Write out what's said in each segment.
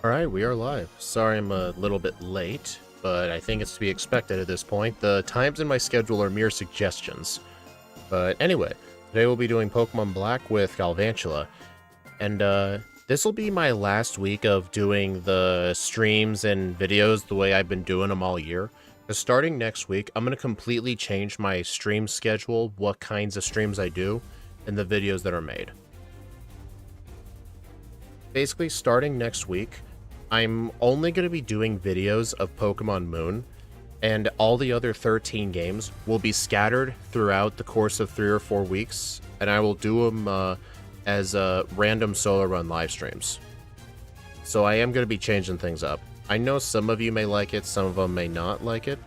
Alright, we are live. Sorry I'm a little bit late, but I think it's to be expected at this point. The times in my schedule are mere suggestions. But anyway, today we'll be doing Pokemon Black with Galvantula. And this will be my last week of doing the streams and videos the way I've been doing them all year. Because starting next week, I'm going to completely change my stream schedule, what kinds of streams I do, and the videos that are made. Basically, starting next week, I'm only going to be doing videos of Pokemon Moon, and all the other 13 games will be scattered throughout the course of 3 or 4 weeks, and I will do them as random solo run live streams. So I am going to be changing things up. I know some of you may like it, some of them may not like it,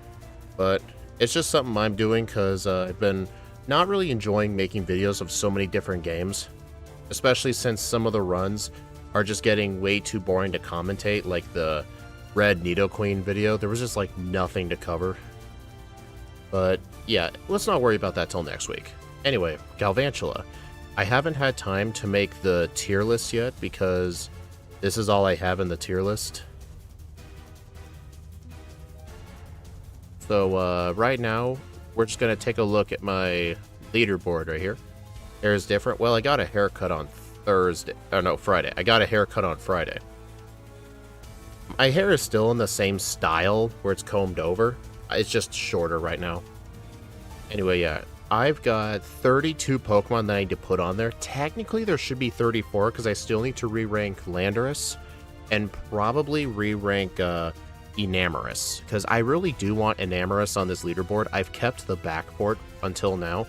but it's just something I'm doing because I've been not really enjoying making videos of so many different games, especially since some of the runs are just getting way too boring to commentate, like the Red Nidoqueen video. There was just like nothing to cover. But yeah, let's not worry about that till next week. Anyway, Galvantula. I haven't had time to make the tier list yet because this is all I have in the tier list. So right now, we're just going to take a look at my leaderboard right here. There's different. Well, I got a haircut on Friday. I got a haircut on Friday. My hair is still in the same style where it's combed over. It's just shorter right now. Anyway, yeah, I've got 32 Pokemon that I need to put on there. Technically, there should be 34 because I still need to re-rank Landorus and probably re-rank Enamorus, because I really do want Enamorus on this leaderboard. I've kept the backport until now.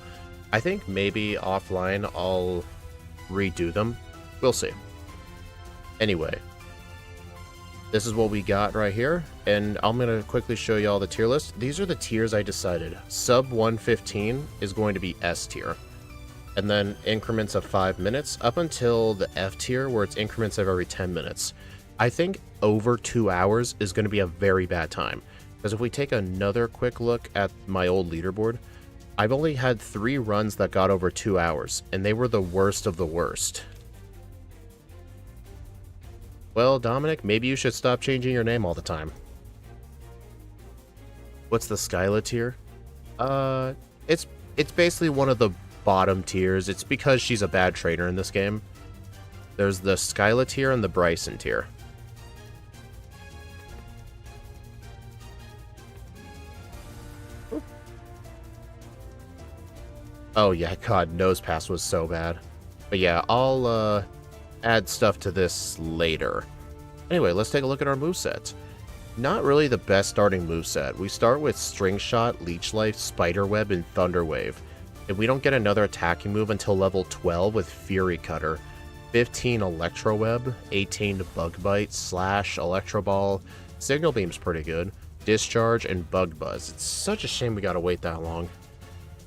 I think maybe offline I'll redo them. We'll see. Anyway, this is what we got right here, and I'm going to quickly show you all the tier list. These are the tiers I decided. Sub 115 is going to be S tier, and then increments of 5 minutes up until the F tier, where it's increments of every 10 minutes. I think over 2 hours is going to be a very bad time, because if we take another quick look at my old leaderboard, I've only had 3 runs that got over 2 hours, and they were the worst of the worst. Well, Dominic, maybe you should stop changing your name all the time. What's the Skyla tier? It's basically one of the bottom tiers. It's because she's a bad trainer in this game. There's the Skyla tier and the Bryson tier. Oh yeah, God, Nosepass was so bad. But yeah, I'll add stuff to this later. Anyway, let's take a look at our moveset. Not really the best starting moveset. We start with String Shot, Leech Life, Spider Web, and Thunder Wave. And we don't get another attacking move until level 12 with Fury Cutter. 15 Electro Web, 18 Bug Bite, Slash, Electro Ball, Signal Beam's pretty good, Discharge, and Bug Buzz. It's such a shame we gotta wait that long.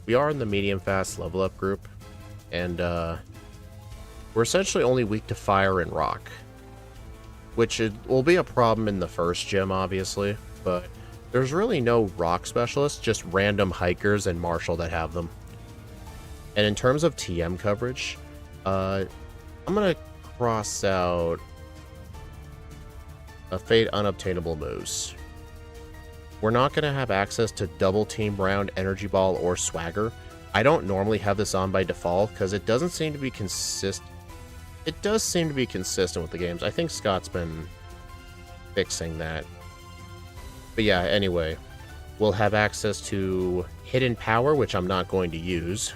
We are in the medium fast level up group, and we're essentially only weak to fire and rock, which will be a problem in the first gym, obviously, but there's really no rock specialists, just random hikers and Marshall that have them. And in terms of TM coverage, I'm going to cross out a Fate Unobtainable moves. We're not going to have access to Double Team Round, Energy Ball, or Swagger. I don't normally have this on by default because it doesn't seem to be consistent. It does seem to be consistent with the games. I think Scott's been fixing that. But yeah, anyway, we'll have access to Hidden Power, which I'm not going to use.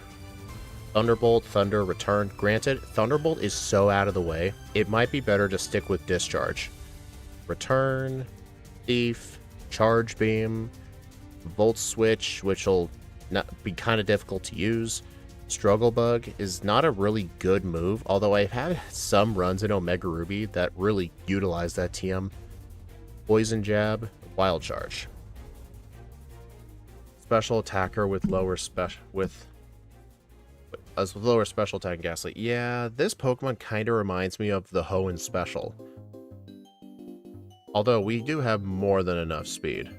Thunderbolt, Thunder, Return. Granted, Thunderbolt is so out of the way, it might be better to stick with Discharge. Return, Thief, Charge Beam, Volt Switch, which will not be kind of difficult to use. Struggle Bug is not a really good move, although I've had some runs in Omega Ruby that really utilize that TM. Poison Jab, Wild Charge. Special attacker with lower special attack and Ghastly. Yeah, this Pokemon kind of reminds me of the Hoenn Special. Although we do have more than enough speed.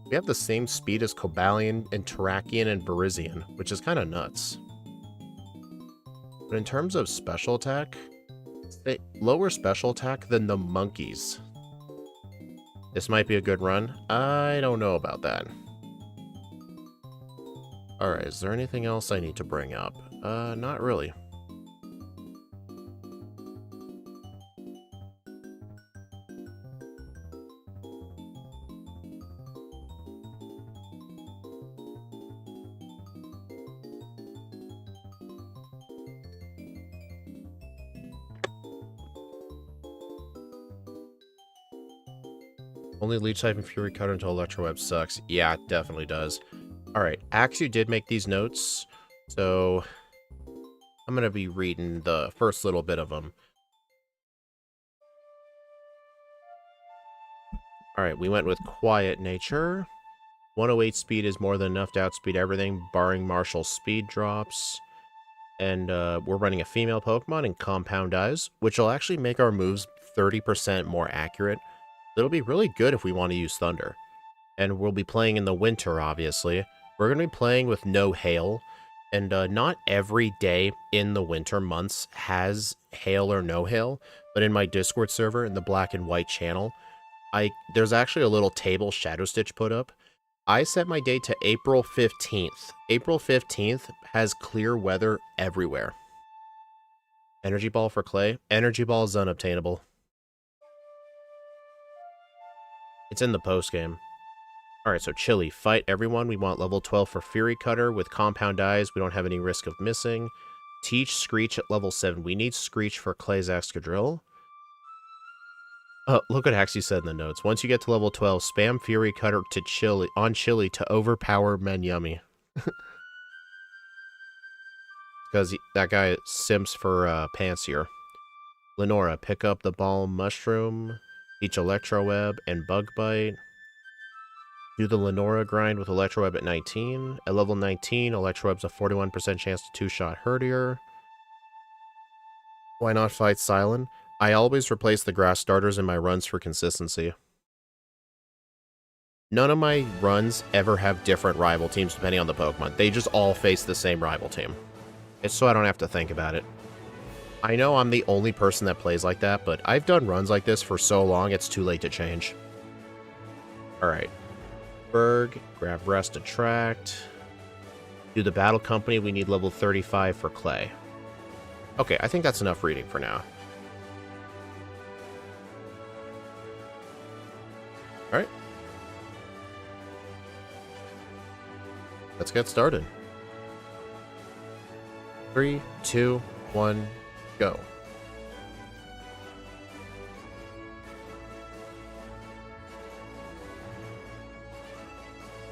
We have the same speed as Cobalion and Terrakion and Virizion, which is kind of nuts. But in terms of special attack, They lower special attack than the monkeys. This might be a good run. I don't know about that. Alright, is there anything else I need to bring up? Not really. Only leech type and Fury Cutter until Electro Web sucks. Yeah, it definitely does. Alright, Axu did make these notes, so I'm going to be reading the first little bit of them. Alright, we went with Quiet Nature. 108 speed is more than enough to outspeed everything, barring Marshall's speed drops. And we're running a female Pokemon in Compound Eyes, which will actually make our moves 30% more accurate. It'll be really good if we want to use Thunder. And we'll be playing in the winter, obviously. We're going to be playing with no hail. And not every day in the winter months has hail or no hail. But in my Discord server, in the black and white channel, there's actually a little table Shadow Stitch put up. I set my date to April 15th. April 15th has clear weather everywhere. Energy Ball for Clay. Energy Ball is unobtainable. It's in the post-game. Alright, so Chili. Fight everyone. We want level 12 for Fury Cutter. With Compound Eyes, we don't have any risk of missing. Teach Screech at level 7. We need Screech for Clay's Excadrill. Look what Axie said in the notes. Once you get to level 12, spam Fury Cutter to Chili to overpower Menyummy. Because that guy simps for Pansear. Lenora, pick up the Ball Mushroom, teach Electro Web and Bug Bite. Do the Lenora grind with Electro Web at 19. At level 19, Electro Web's a 41% chance to two-shot Herdier. Why not fight Silent? I always replace the grass starters in my runs for consistency. None of my runs ever have different rival teams depending on the Pokemon. They just all face the same rival team. It's so I don't have to think about it. I know I'm the only person that plays like that, but I've done runs like this for so long, it's too late to change. Alright. Berg, grab Rest Attract. Do the Battle Company, we need level 35 for Clay. Okay, I think that's enough reading for now. Alright. Let's get started. 3, 2, 1, go.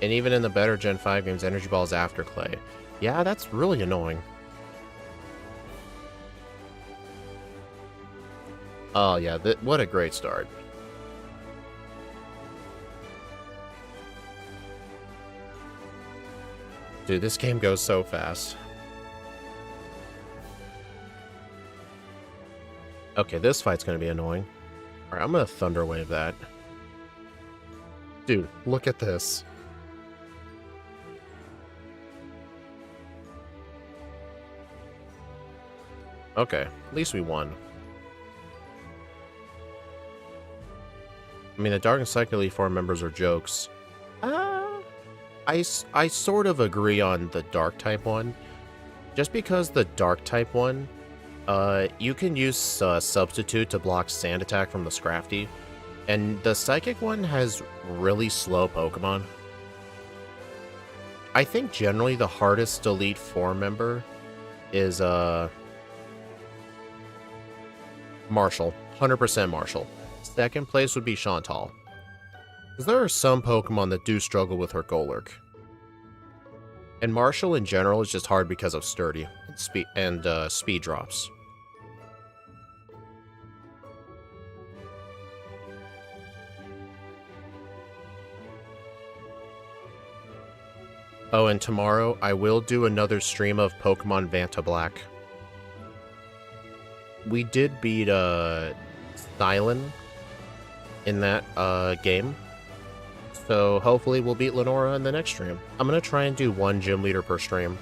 And even in the better Gen 5 games, Energy Ball is after Clay. Yeah, that's really annoying. Oh yeah, what a great start. Dude, this game goes so fast. Okay, this fight's gonna be annoying. Alright, I'm gonna Thunder Wave that. Dude, look at this. Okay, at least we won. I mean, the Dark and Psychic Elite 4 members are jokes. I sort of agree on the Dark type one. Just because the Dark type one, you can use Substitute to block Sand Attack from the Scrafty. And the Psychic one has really slow Pokemon. I think generally the hardest Elite 4 member is Marshall. 100% Marshall. Second place would be Chantal. Because there are some Pokemon that do struggle with her Golurk. And Marshall in general is just hard because of Sturdy and speed drops. Oh, and tomorrow I will do another stream of Pokemon Vanta Black. We did beat Stylen in that game. So hopefully we'll beat Lenora in the next stream. I'm going to try and do one gym leader per stream.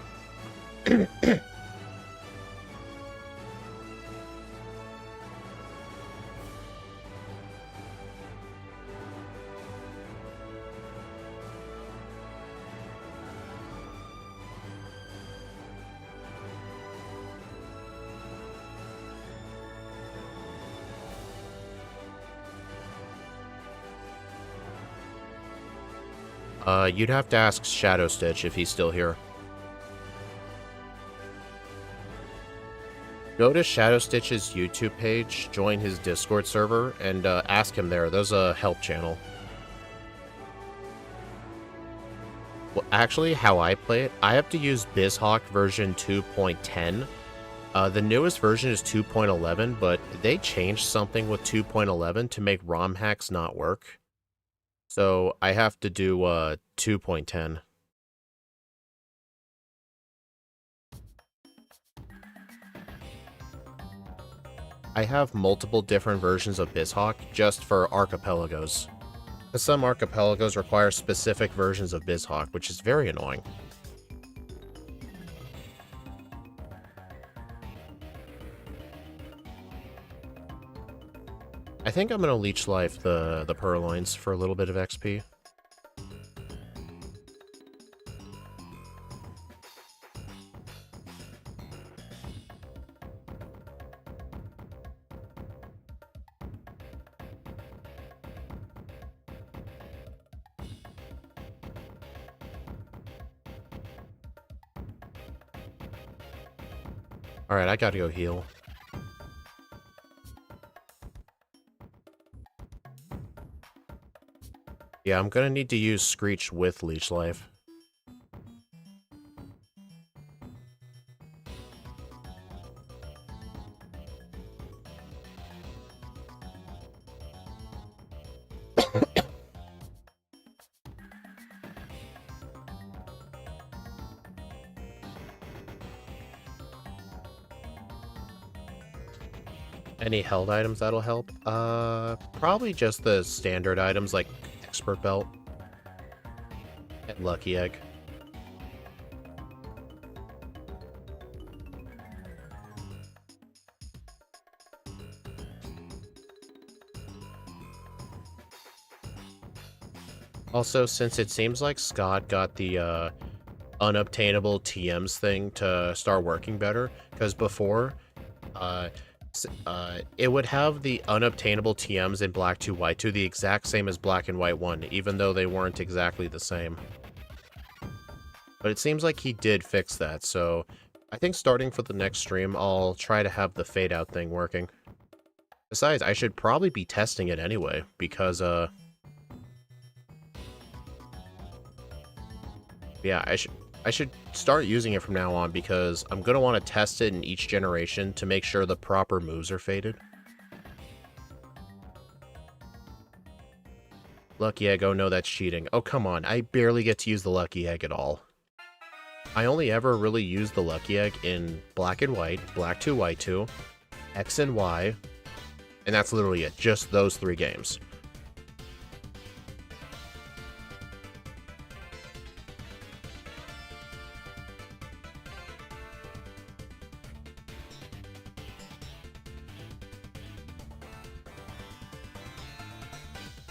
You'd have to ask Shadow Stitch if he's still here. Go to Shadow Stitch's YouTube page, join his Discord server, and ask him there. There's a help channel. Well, actually, how I play it, I have to use BizHawk version 2.10. The newest version is 2.11, but they changed something with 2.11 to make ROM hacks not work. So I have to do 2.10. I have multiple different versions of BizHawk just for archipelagos. Because some archipelagos require specific versions of BizHawk, which is very annoying. I think I'm gonna leech life the purloins for a little bit of XP. Alright, I gotta go heal. Yeah, I'm gonna need to use Screech with Leech Life. Any held items that'll help? Probably just the standard items like Expert Belt and Lucky Egg. Also, since it seems like Scott got the unobtainable TMs thing to start working better, because before, it would have the unobtainable TMs in Black 2, White 2 the exact same as Black and White 1, even though they weren't exactly the same. But it seems like he did fix that, so I think starting for the next stream, I'll try to have the fade out thing working. Besides, I should probably be testing it anyway, because, yeah, I should start using it from now on because I'm going to want to test it in each generation to make sure the proper moves are faded. Lucky Egg, oh no, that's cheating. Oh, come on, I barely get to use the Lucky Egg at all. I only ever really use the Lucky Egg in Black and White, Black 2, White 2, X and Y, and that's literally it, just those 3 games.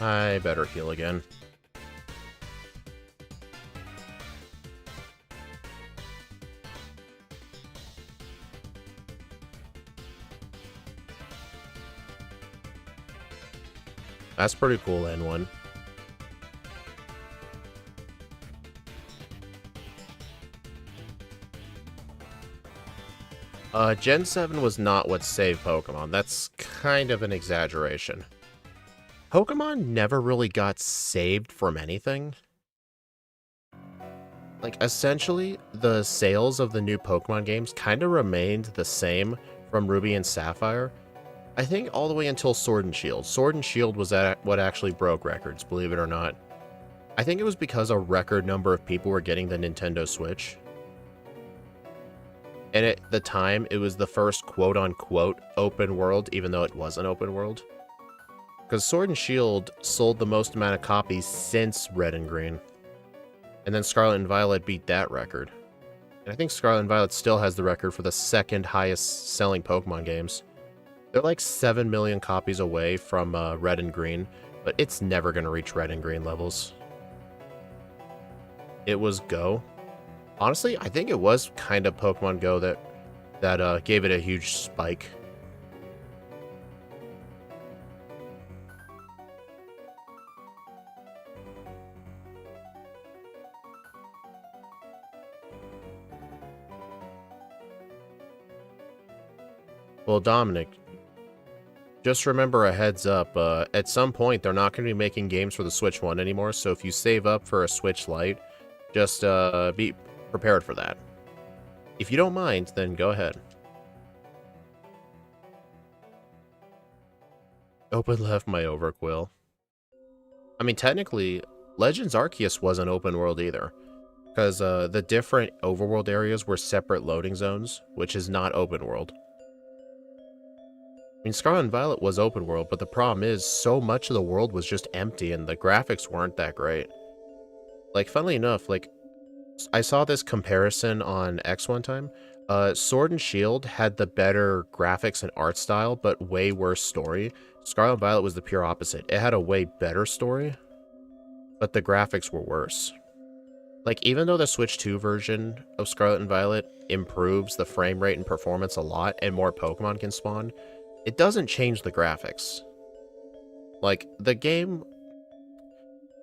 I better heal again. That's pretty cool, N1. Gen 7 was not what saved Pokemon. That's kind of an exaggeration. Pokemon never really got saved from anything. Like, essentially, the sales of the new Pokemon games kind of remained the same from Ruby and Sapphire. I think all the way until Sword and Shield. Sword and Shield was what actually broke records, believe it or not. I think it was because a record number of people were getting the Nintendo Switch. And at the time, it was the first quote-unquote open world, even though it wasn't open world. Because Sword and Shield sold the most amount of copies since Red and Green. And then Scarlet and Violet beat that record. And I think Scarlet and Violet still has the record for the second highest selling Pokemon games. They're like 7 million copies away from Red and Green, but it's never going to reach Red and Green levels. It was Go. Honestly, I think it was kind of Pokemon Go that gave it a huge spike. Well, Dominic, just remember a heads up. At some point, they're not going to be making games for the Switch 1 anymore, so if you save up for a Switch Lite, just be prepared for that. If you don't mind, then go ahead. Open left my overquill. I mean, technically, Legends Arceus wasn't open world either, because the different overworld areas were separate loading zones, which is not open world. I mean, Scarlet and Violet was open world, but the problem is so much of the world was just empty and the graphics weren't that great. Like, funnily enough, like, I saw this comparison on X one time. Sword and Shield had the better graphics and art style, but way worse story. Scarlet and Violet was the pure opposite. It had a way better story, but the graphics were worse. Like, even though the Switch 2 version of Scarlet and Violet improves the frame rate and performance a lot and more Pokemon can spawn, it doesn't change the graphics. Like, the game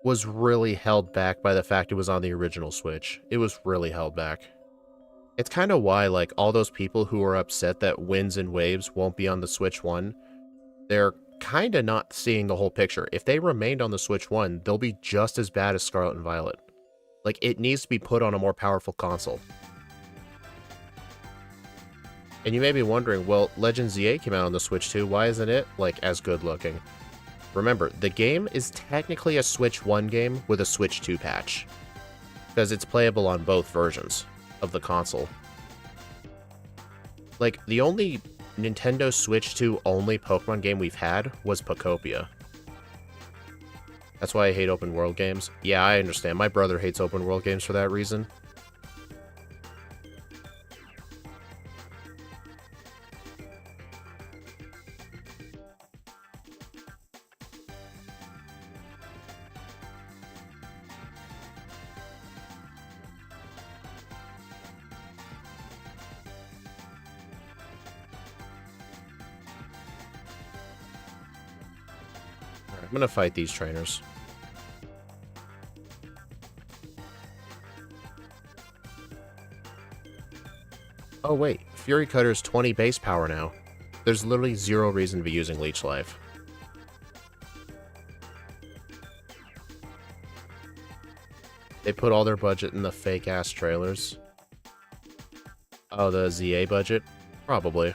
was really held back by the fact it was on the original Switch. It was really held back. It's kind of why, like, all those people who are upset that Winds and Waves won't be on the Switch 1, they're kind of not seeing the whole picture. If they remained on the Switch 1, they'll be just as bad as Scarlet and Violet. Like, it needs to be put on a more powerful console. And you may be wondering, well, Legends ZA came out on the Switch 2, why isn't it, like, as good looking? Remember, the game is technically a Switch 1 game with a Switch 2 patch, because it's playable on both versions of the console. Like, the only Nintendo Switch 2 only Pokemon game we've had was Pokopia. That's why I hate open world games. Yeah, I understand. My brother hates open world games for that reason. Alright, I'm gonna fight these trainers. Oh wait, Fury Cutter's 20 base power now. There's literally zero reason to be using Leech Life. They put all their budget in the fake-ass trailers. Oh, the ZA budget? Probably. You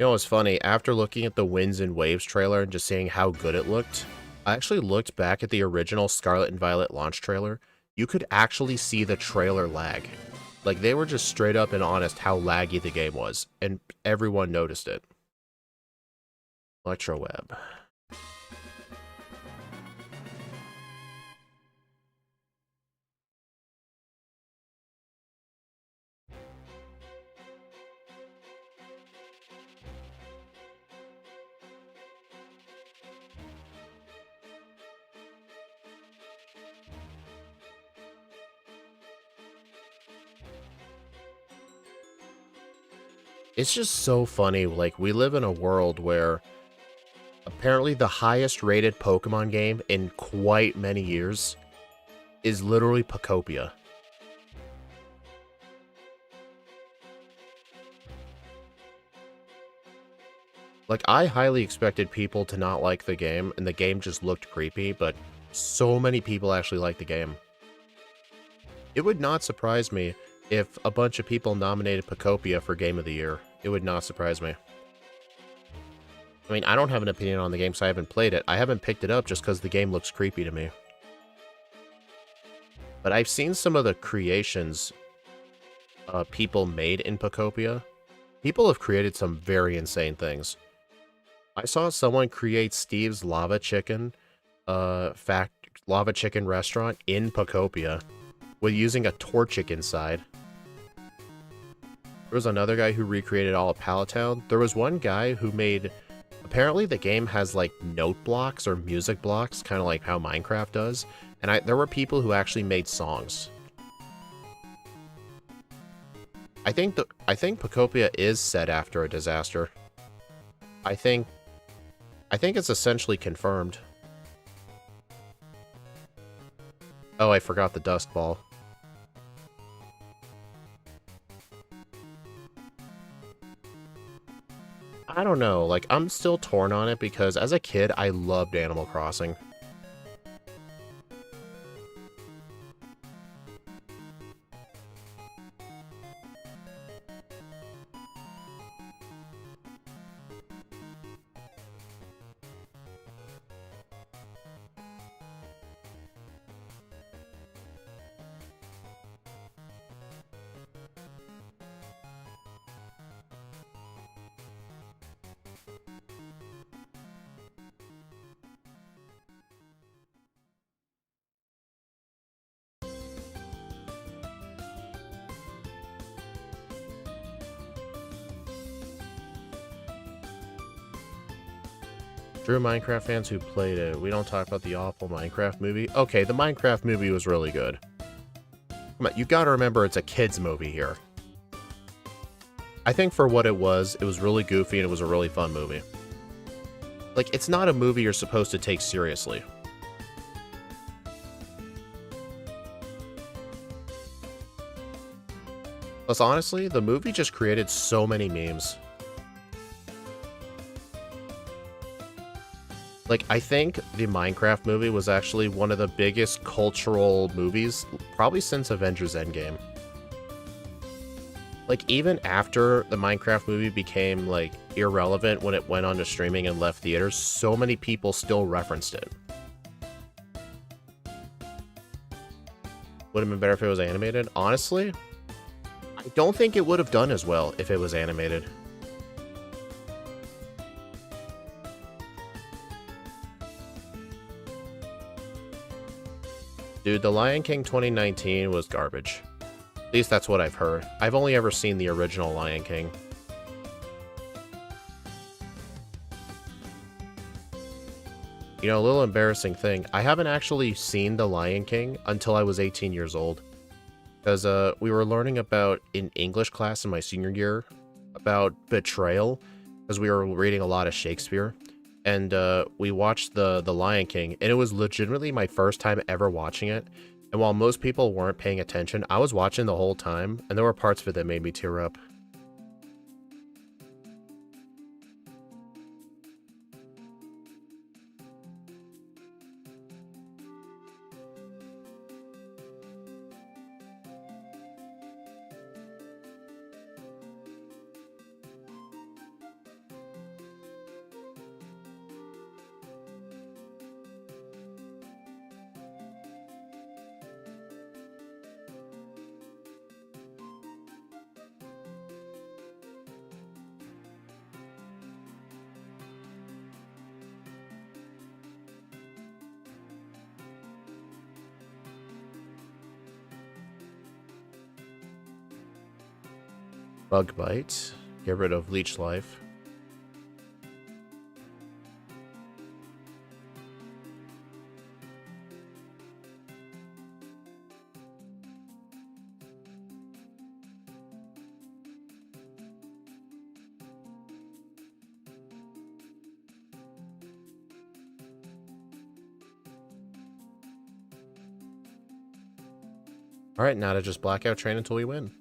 know what's funny? After looking at the Winds and Waves trailer and just seeing how good it looked, I actually looked back at the original Scarlet and Violet launch trailer. You could actually see the trailer lag. Like, they were just straight up and honest how laggy the game was, and everyone noticed it. Electroweb. It's just so funny, like, we live in a world where apparently the highest rated Pokemon game in quite many years is literally Pokopia. Like, I highly expected people to not like the game, and the game just looked creepy, but so many people actually like the game. It would not surprise me if a bunch of people nominated Pokopia for Game of the Year. It would not surprise me. I mean, I don't have an opinion on the game, so I haven't played it. I haven't picked it up just because the game looks creepy to me. But I've seen some of the creations people made in Pokopia. People have created some very insane things. I saw someone create Steve's Lava Chicken restaurant in Pokopia with using a Torchic inside. There was another guy who recreated all of Palatown. There was one guy who made... Apparently the game has, like, note blocks or music blocks, kind of like how Minecraft does. And there were people who actually made songs. I think Pokopia is set after a disaster. I think it's essentially confirmed. Oh, I forgot the Dust Ball. I don't know, like, I'm still torn on it because as a kid, I loved Animal Crossing. True Minecraft fans who played it, we don't talk about the awful Minecraft movie. Okay, the Minecraft movie was really good. Come on, you gotta remember it's a kid's movie here. I think for what it was really goofy and it was a really fun movie. Like, it's not a movie you're supposed to take seriously. Plus, honestly, the movie just created so many memes. Like, I think the Minecraft movie was actually one of the biggest cultural movies, probably since Avengers Endgame. Like, even after the Minecraft movie became, like, irrelevant when it went on to streaming and left theaters, so many people still referenced it. Would have been better if it was animated? Honestly, I don't think it would have done as well if it was animated. Dude, The Lion King 2019 was garbage. At least that's what I've heard. I've only ever seen the original Lion King. You know, a little embarrassing thing, I haven't actually seen The Lion King until I was 18 years old. Because we were learning about, in English class in my senior year, about betrayal, because we were reading a lot of Shakespeare. And we watched the Lion King, and it was legitimately my first time ever watching it. And while most people weren't paying attention, I was watching the whole time, and there were parts of it that made me tear up. Bug bite. Get rid of leech life. Alright, now to just blackout train until we win.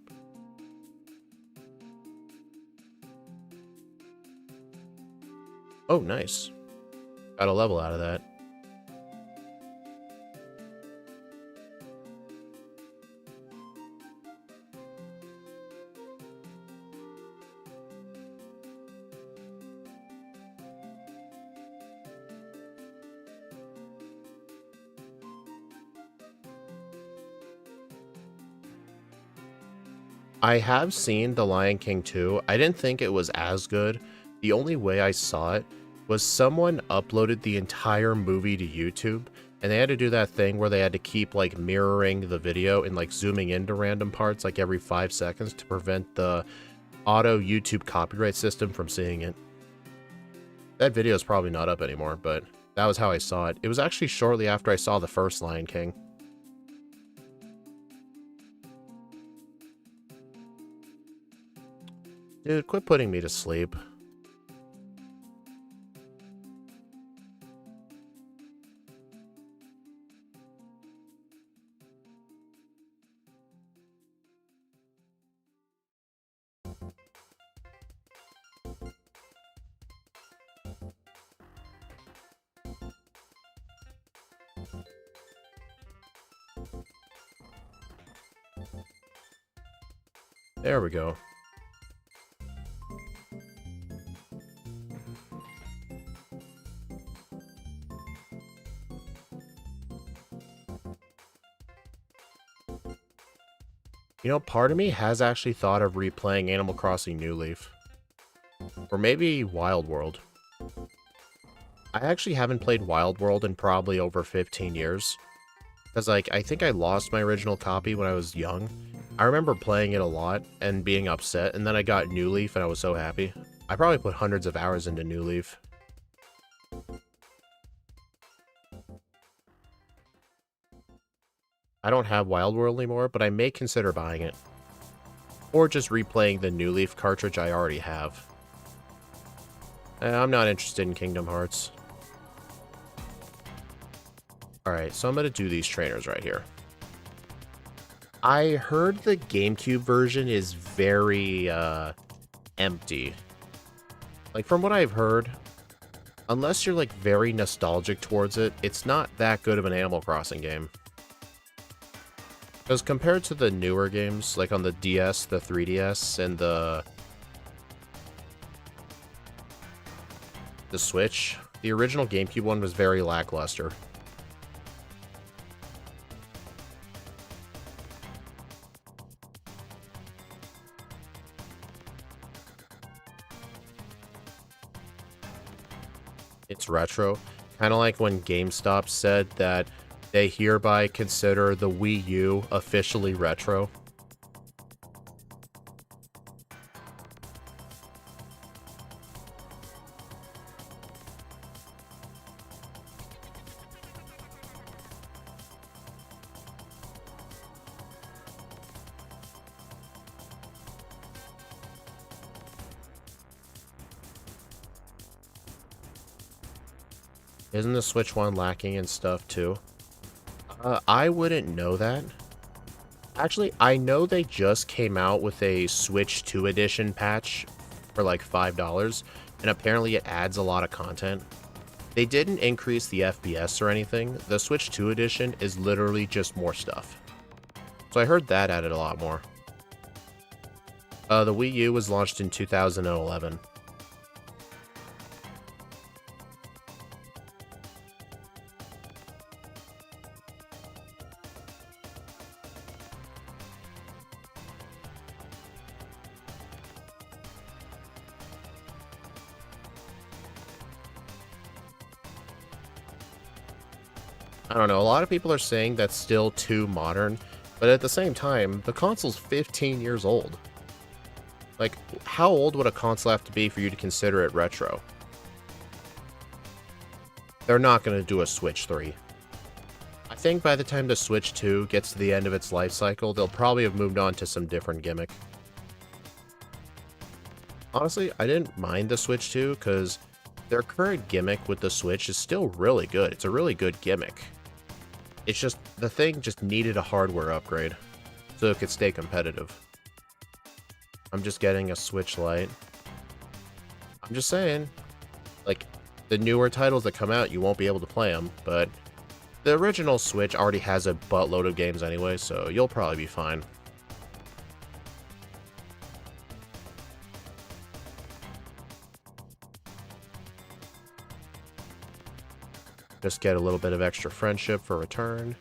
Oh, nice. Got a level out of that. I have seen The Lion King 2. I didn't think it was as good. The only way I saw it was someone uploaded the entire movie to YouTube, and they had to do that thing where they had to keep, like, mirroring the video and, like, zooming into random parts, like, every 5 seconds to prevent the auto YouTube copyright system from seeing it. That video is probably not up anymore, but that was how I saw it. It was actually shortly after I saw the first Lion King. Dude, quit putting me to sleep. There we go. You know, part of me has actually thought of replaying Animal Crossing New Leaf. Or maybe Wild World. I actually haven't played Wild World in probably over 15 years. Because, like, I think I lost my original copy when I was young. I remember playing it a lot and being upset, and then I got New Leaf and I was so happy. I probably put hundreds of hours into New Leaf. I don't have Wild World anymore, but I may consider buying it. Or just replaying the New Leaf cartridge I already have. I'm not interested in Kingdom Hearts. Alright, so I'm going to do these trainers right here. I heard the GameCube version is very, empty. Like, from what I've heard, unless you're, like, very nostalgic towards it, it's not that good of an Animal Crossing game. Because compared to the newer games, like on the DS, the 3DS, and the Switch, the original GameCube one was very lackluster. It's retro. Kind of like when GameStop said that they hereby consider the Wii U officially retro. Isn't the Switch one lacking in stuff too? I wouldn't know that. Actually, I know they just came out with a Switch 2 edition patch for like $5, and apparently it adds a lot of content. They didn't increase the FPS or anything. The Switch 2 edition is literally just more stuff. So I heard that added a lot more. The Wii U was launched in 2011. I don't know, a lot of people are saying that's still too modern, but at the same time, the console's 15 years old. Like, how old would a console have to be for you to consider it retro? They're not going to do a Switch 3. I think by the time the Switch 2 gets to the end of its life cycle, they'll probably have moved on to some different gimmick. Honestly, I didn't mind the Switch 2 because their current gimmick with the Switch is still really good. It's a really good gimmick. It's just, the thing just needed a hardware upgrade so it could stay competitive. I'm just getting a Switch Lite. I'm just saying, like, the newer titles that come out, you won't be able to play them, but the original Switch already has a buttload of games anyway, so you'll probably be fine. Just get a little bit of extra friendship for return.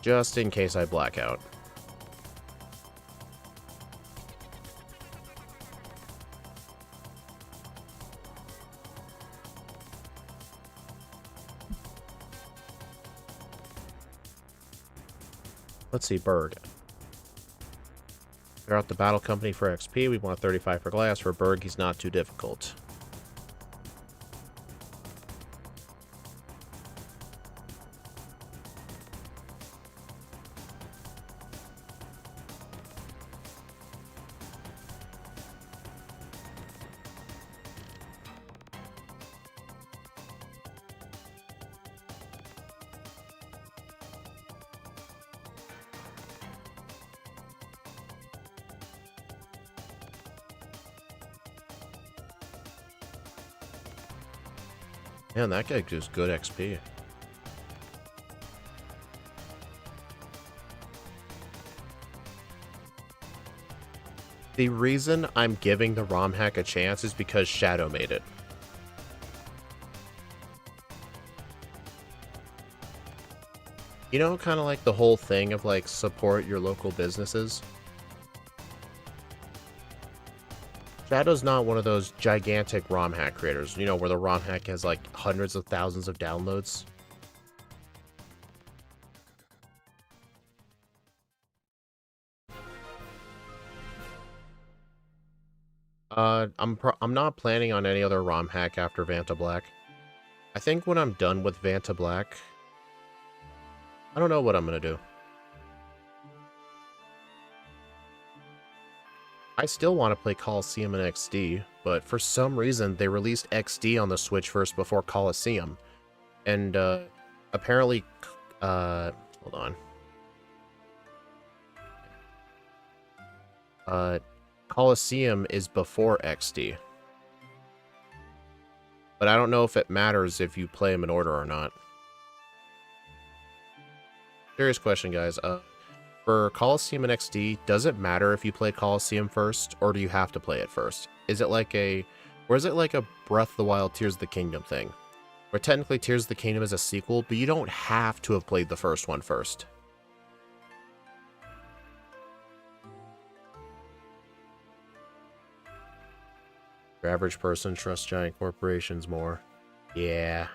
Just in case I black out. Let's see, Berg. Clear out the battle company for XP. We want 35 for glass. For Berg, he's not too difficult. Man, that guy gives good XP. The reason I'm giving the ROM hack a chance is because Shadow made it. You know, kind of like the whole thing of, like, support your local businesses? Shadow's not one of those gigantic ROM hack creators, you know, where the ROM hack has, like, hundreds of thousands of downloads. I'm not planning on any other ROM hack after Vanta Black. I think when I'm done with Vanta Black, I don't know what I'm gonna do. I still want to play Coliseum and XD, but for some reason they released XD on the Switch first before Coliseum. And apparently hold on. Coliseum is before XD. But I don't know if it matters if you play them in order or not. Serious question, guys. For Coliseum and XD, does it matter if you play Coliseum first, or do you have to play it first? Is it like a... Or is it like a Breath of the Wild Tears of the Kingdom thing? Where technically Tears of the Kingdom is a sequel, but you don't have to have played the first one first. Your average person trusts giant corporations more. Yeah.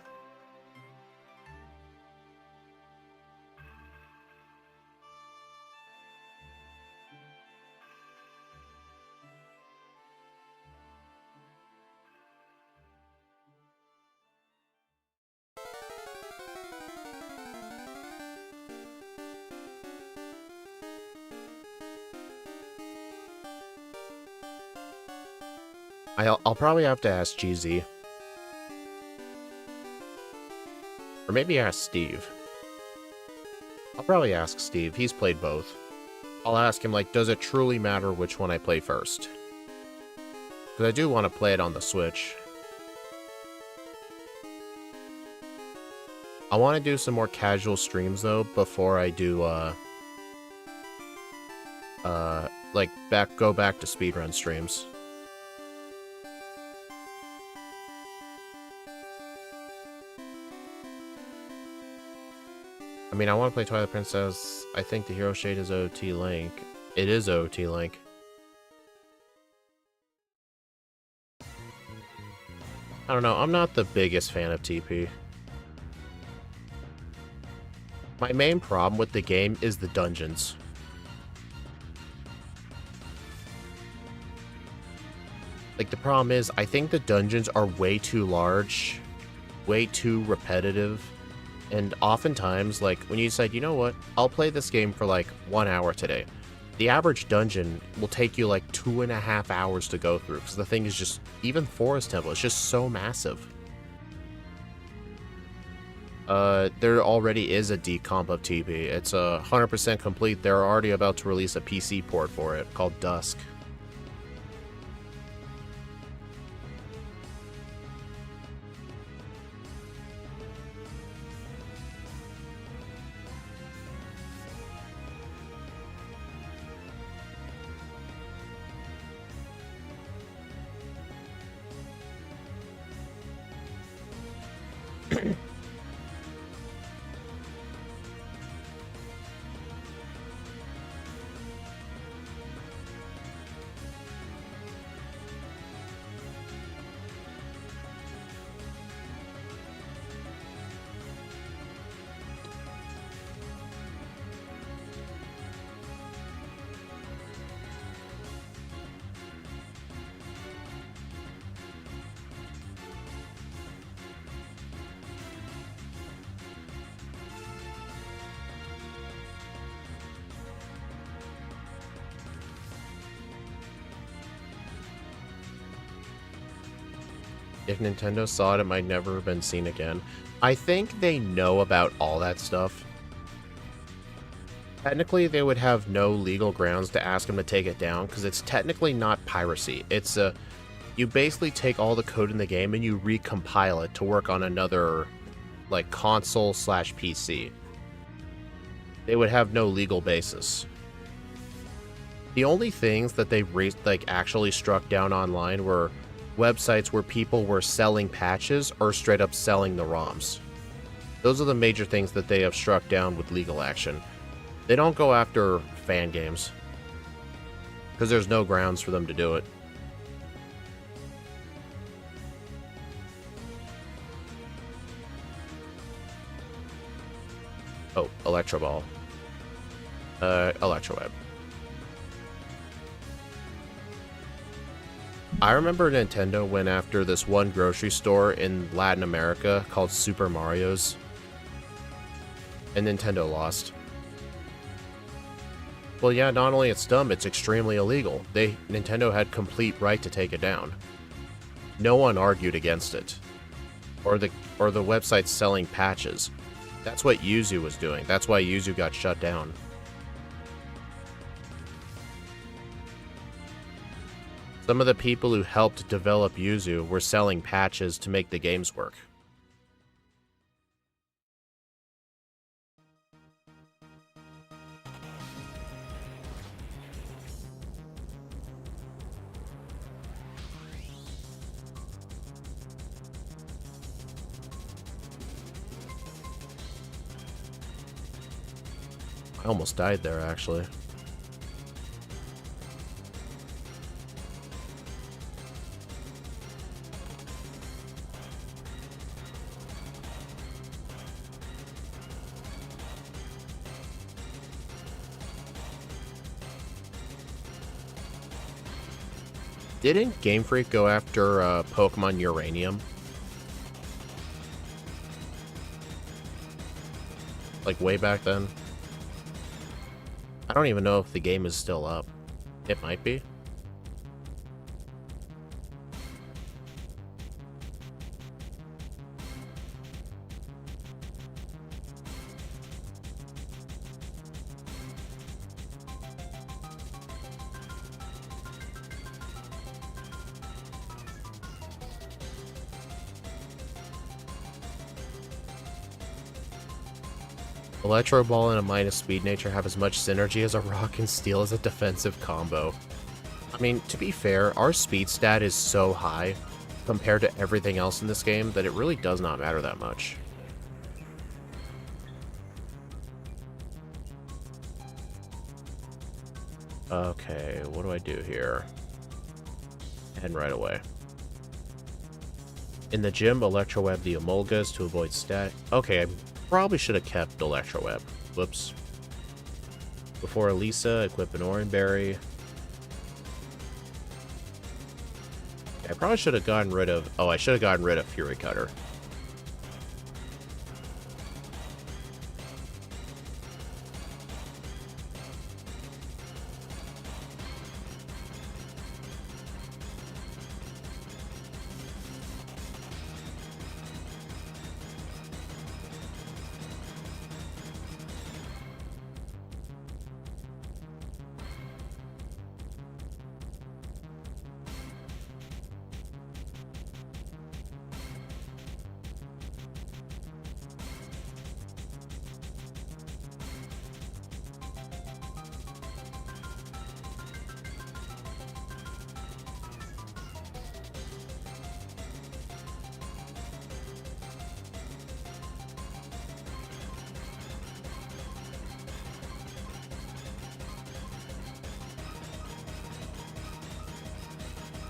I'll probably have to ask GZ. Or maybe ask Steve. I'll probably ask Steve. He's played both. I'll ask him, like, does it truly matter which one I play first? Because I do want to play it on the Switch. I want to do some more casual streams, though, before I do, like, go back to speedrun streams. I mean, I want to play Twilight Princess. I think the Hero Shade is OT Link. It is OT Link. I don't know. I'm not the biggest fan of TP. My main problem with the game is the dungeons. Like, the problem is, I think the dungeons are way too large, way too repetitive. And oftentimes, like, when you decide, you know what, I'll play this game for, like, 1 hour today, the average dungeon will take you, like, 2.5 hours to go through, because the thing is just, even Forest Temple, it's just so massive. There already is a decomp of TP. It's 100% complete. They're already about to release a PC port for it, called Dusk. If Nintendo saw it, it might never have been seen again. I think they know about all that stuff. Technically, they would have no legal grounds to ask them to take it down, because it's technically not piracy. It's You basically take all the code in the game and you recompile it to work on another, like, console slash PC. They would have no legal basis. The only things that they actually struck down online were websites where people were selling patches or straight up selling the ROMs. Those are the major things that they have struck down with legal action. They don't go after fan games, because there's no grounds for them to do it. Oh, Electro Ball. Electroweb. I remember Nintendo went after this one grocery store in Latin America called Super Mario's, and Nintendo lost. Well, yeah, not only it's dumb, it's extremely illegal. Nintendo had complete right to take it down. No one argued against it. Or the website selling patches. That's what Yuzu was doing. That's why Yuzu got shut down. Some of the people who helped develop Yuzu were selling patches to make the games work. I almost died there, actually. Didn't Game Freak go after Pokemon Uranium? Like, way back then? I don't even know if the game is still up. It might be. Electro Ball and a minus speed nature have as much synergy as a rock and steel as a defensive combo. I mean, to be fair, our speed stat is so high compared to everything else in this game that it really does not matter that much. Okay, what do I do here? And right away. In the gym, Electroweb the Emolgas to avoid stat. Okay, I probably should have kept Electroweb. Whoops. Before Elisa, equip an Oranberry. I probably should have gotten rid of... Oh, I should have gotten rid of Fury Cutter.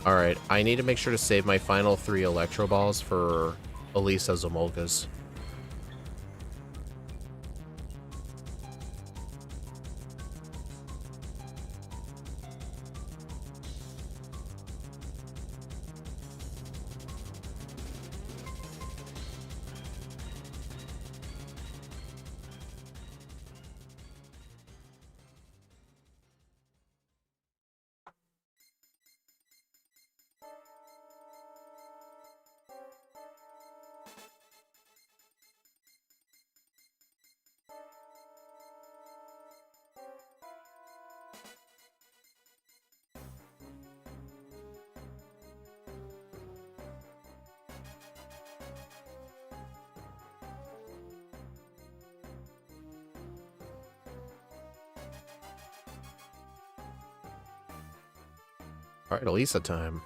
Alright, I need to make sure to save my final 3 Electro Balls for Elisa's Emolgas. Alright, Elisa time.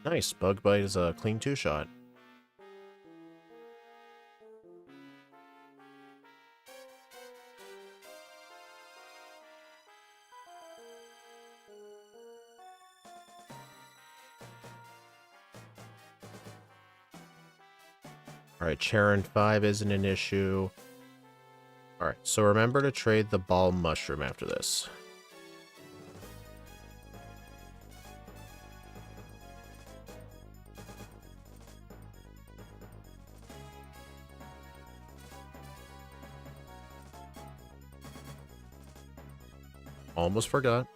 Nice, Bug Bite is a clean 2-shot. Alright, Charon 5 isn't an issue. Alright, so remember to trade the ball mushroom after this. Almost forgot.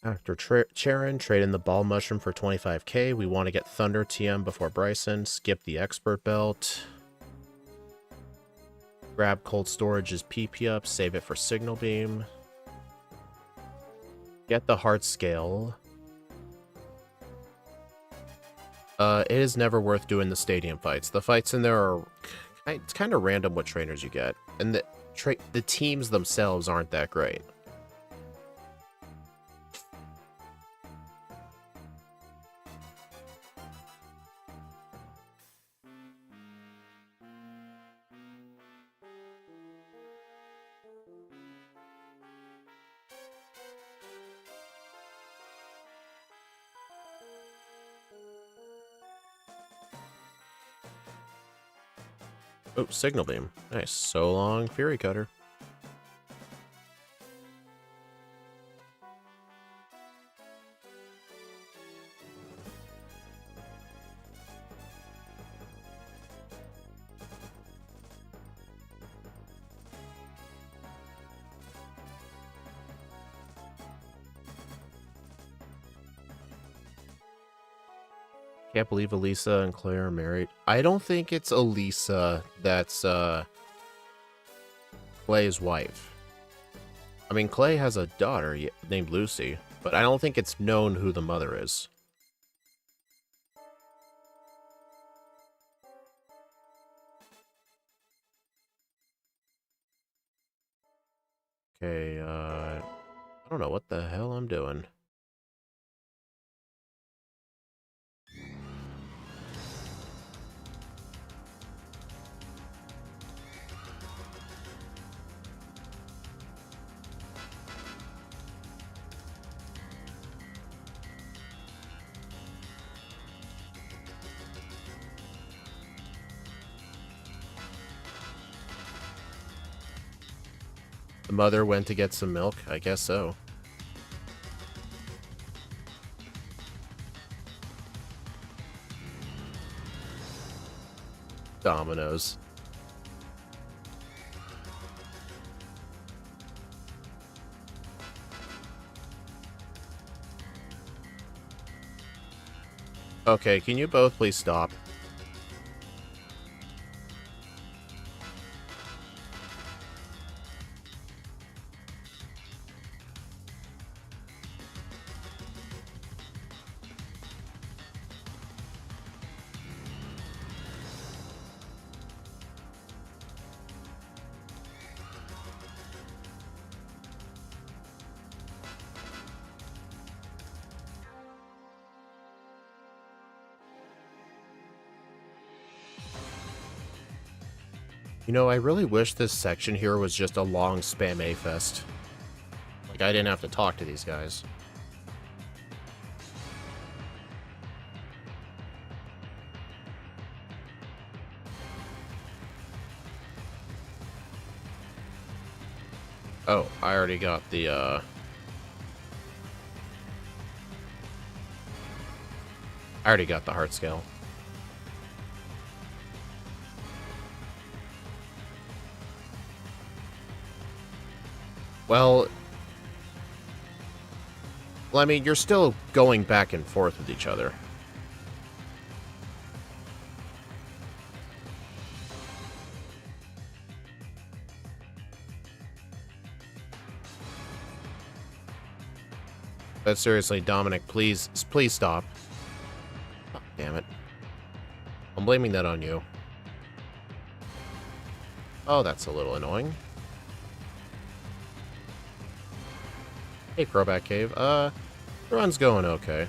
After Charon, trade in the ball mushroom for 25k. We want to get Thunder TM before Bryson. Skip the expert belt. Grab cold storage's PP up. Save it for signal beam. Get the heart scale. It is never worth doing the stadium fights. The fights in there are it's kind of random what trainers you get, and the teams themselves aren't that great. Oh, signal beam. Nice. So long, Fury Cutter. Can't believe Elisa and Claire are married. I don't think it's Elisa that's Clay's wife. I mean, Clay has a daughter named Lucy, but I don't think it's known who the mother is. Okay, I don't know what the hell I'm doing. The mother went to get some milk? I guess so. Dominoes. Okay, can you both please stop? You know, I really wish this section here was just a long spam A-fest. Like, I didn't have to talk to these guys. Oh, I already got the, I already got the heart scale. Well, I mean, you're still going back and forth with each other. But seriously, Dominic, please stop. Oh, damn it. I'm blaming that on you. Oh, that's a little annoying. Hey, Crowback Cave. The run's going okay.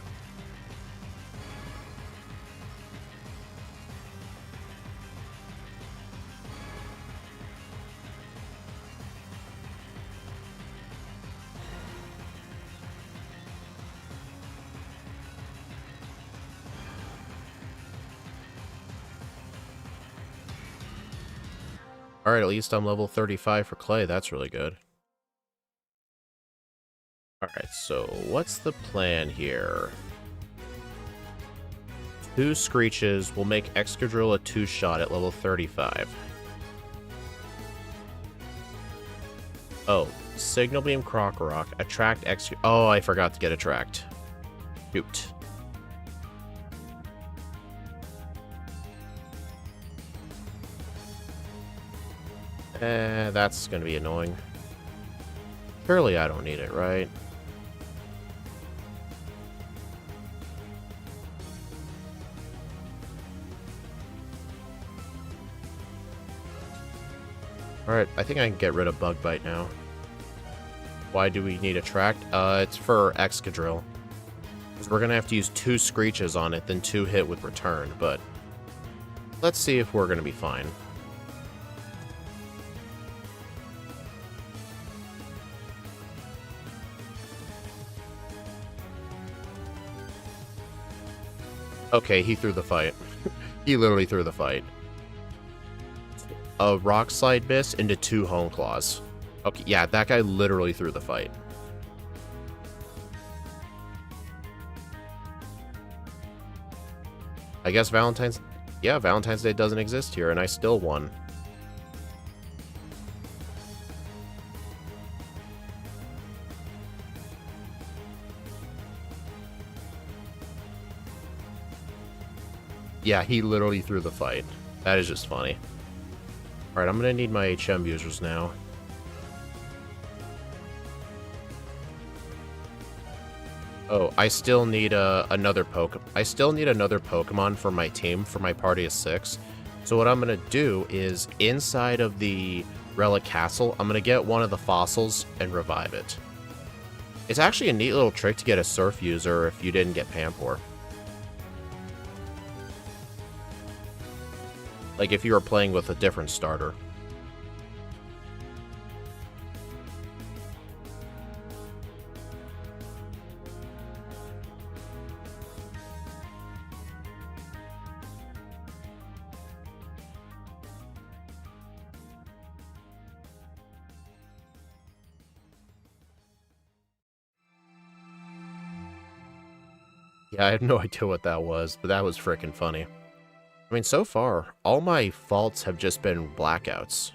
Alright, at least I'm level 35 for clay. That's really good. Alright, so what's the plan here? 2 Screeches will make Excadrill a 2-shot at level 35. Oh, Signal Beam Krokorok, attract X. Oh, I forgot to get attract. Shoot. That's gonna be annoying. Surely I don't need it, right? Alright, I think I can get rid of Bug Bite now. Why do we need Attract? It's for Excadrill. Because we're gonna have to use 2 Screeches on it, then 2 hit with Return, but let's see if we're gonna be fine. Okay, he threw the fight. He literally threw the fight. A Rock Slide miss into 2 Hone Claws. Okay, yeah, that guy literally threw the fight. I guess Valentine's Day doesn't exist here, and I still won. Yeah, he literally threw the fight. That is just funny. Alright, I'm gonna need my HM users now. Oh, I still need another Pokemon for my team, for my party of 6. So what I'm gonna do is, inside of the Relic Castle, I'm gonna get one of the fossils and revive it. It's actually a neat little trick to get a Surf user if you didn't get Pampor. Like if you were playing with a different starter. Yeah, I have no idea what that was, but that was frickin' funny. I mean, so far, all my faults have just been blackouts.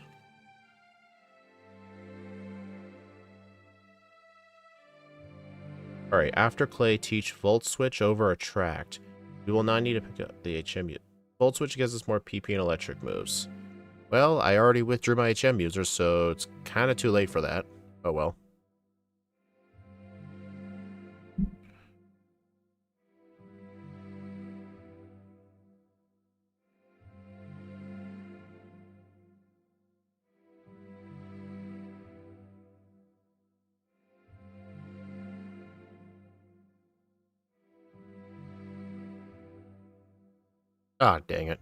Alright, after Clay, teach Volt Switch over Attract. We will not need to pick up the HM. Volt Switch gives us more PP and electric moves. Well, I already withdrew my HM users, so it's kind of too late for that. Oh well. Ah, dang it.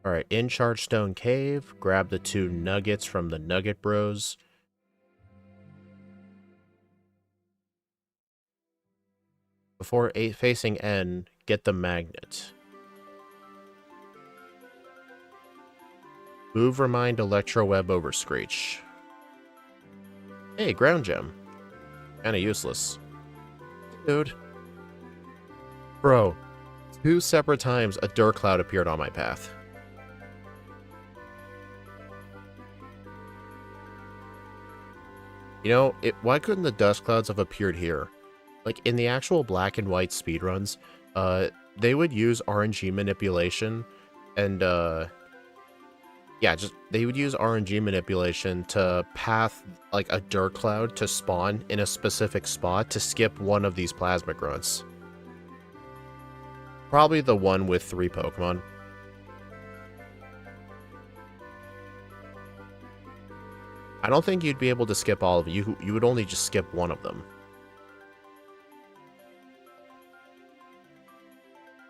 Alright, in Chargestone Cave, grab the 2 nuggets from the Nugget Bros. Before facing N, get the magnet. Move Remind Electro Web over Screech. Hey, Ground Gem. Kinda useless. Dude. Bro. 2 separate times a Dirt Cloud appeared on my path. You know, why couldn't the dust clouds have appeared here? Like, in the actual black and white speedruns, they would use RNG manipulation, and, yeah, they would use RNG manipulation to path, like, a dirt cloud to spawn in a specific spot to skip one of these plasma grunts. Probably the one with 3 Pokemon. I don't think you'd be able to skip all of it. You would only just skip one of them.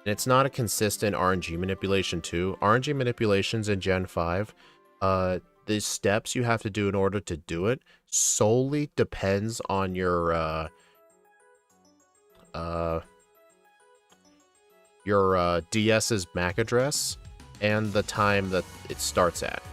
And it's not a consistent RNG manipulation too. RNG manipulations in Gen 5, the steps you have to do in order to do it solely depends on your DS's MAC address and the time that it starts at.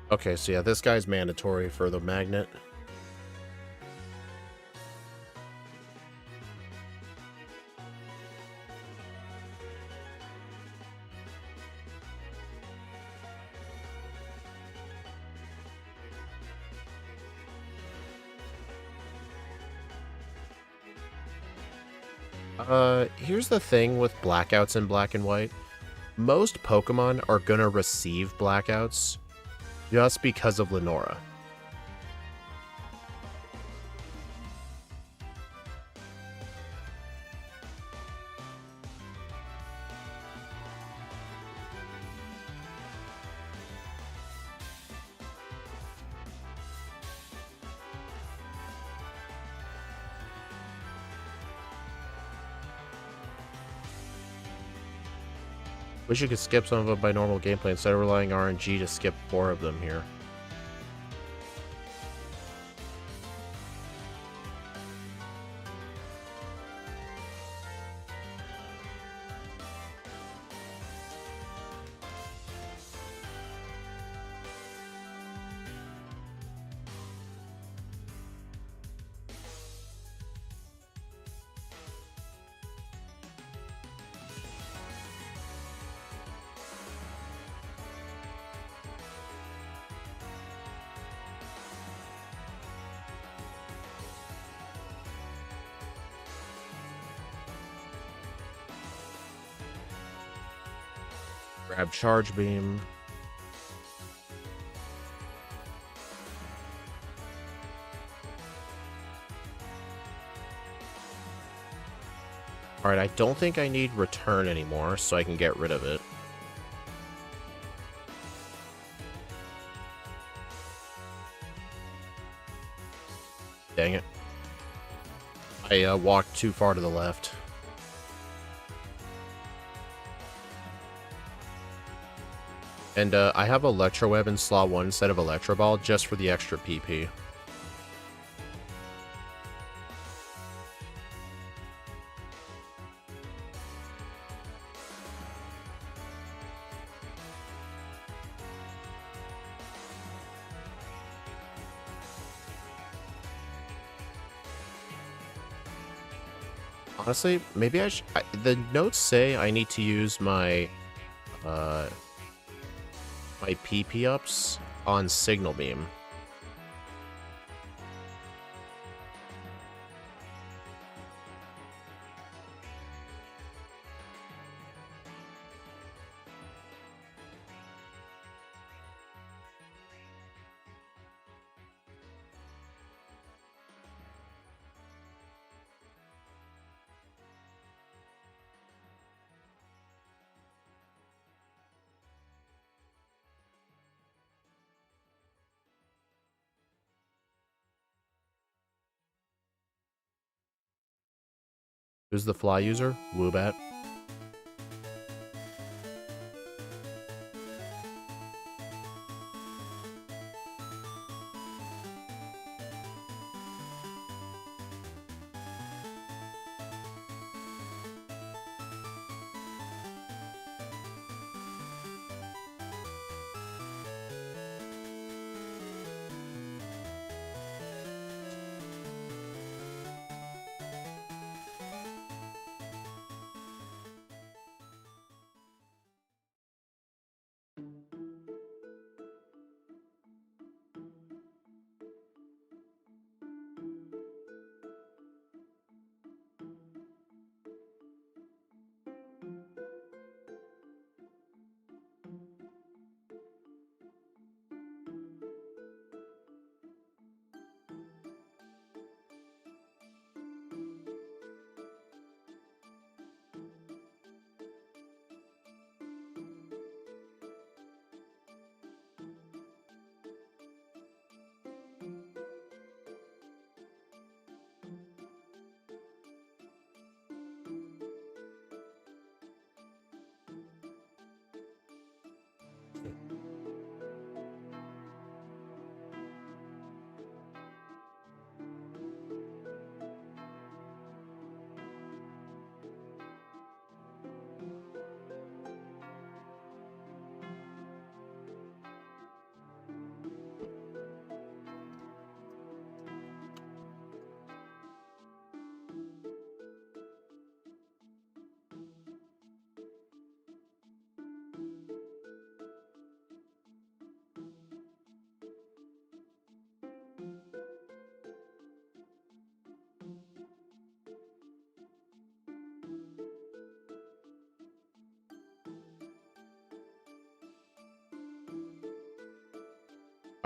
Okay, so yeah, this guy's mandatory for the magnet. Here's the thing with blackouts in black and white. Most Pokemon are gonna receive blackouts just because of Lenora. Wish you could skip some of it by normal gameplay instead of relying RNG to skip 4 of them here. Grab Charge Beam. Alright, I don't think I need Return anymore, so I can get rid of it. Dang it. I walked too far to the left. And I have Electro Web in slot 1 instead of Electro Ball just for the extra PP. Honestly, maybe the notes say I need to use my my PP ups on Signal Beam. Who's the fly user? Woobat.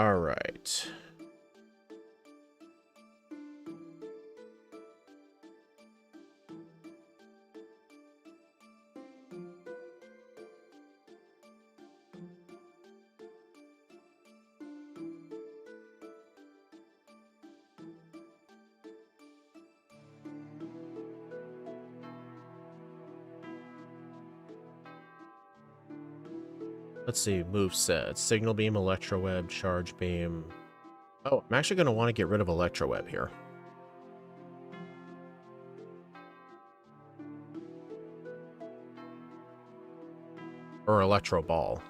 Alright. Let's see, moveset. Signal Beam, Electro Web, Charge Beam. Oh, I'm actually going to want to get rid of Electro Web here. Or Electro Ball.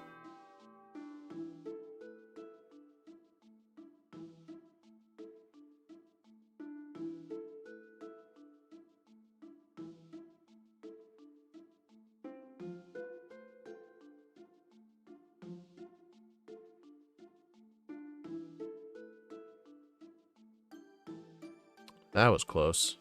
That was close.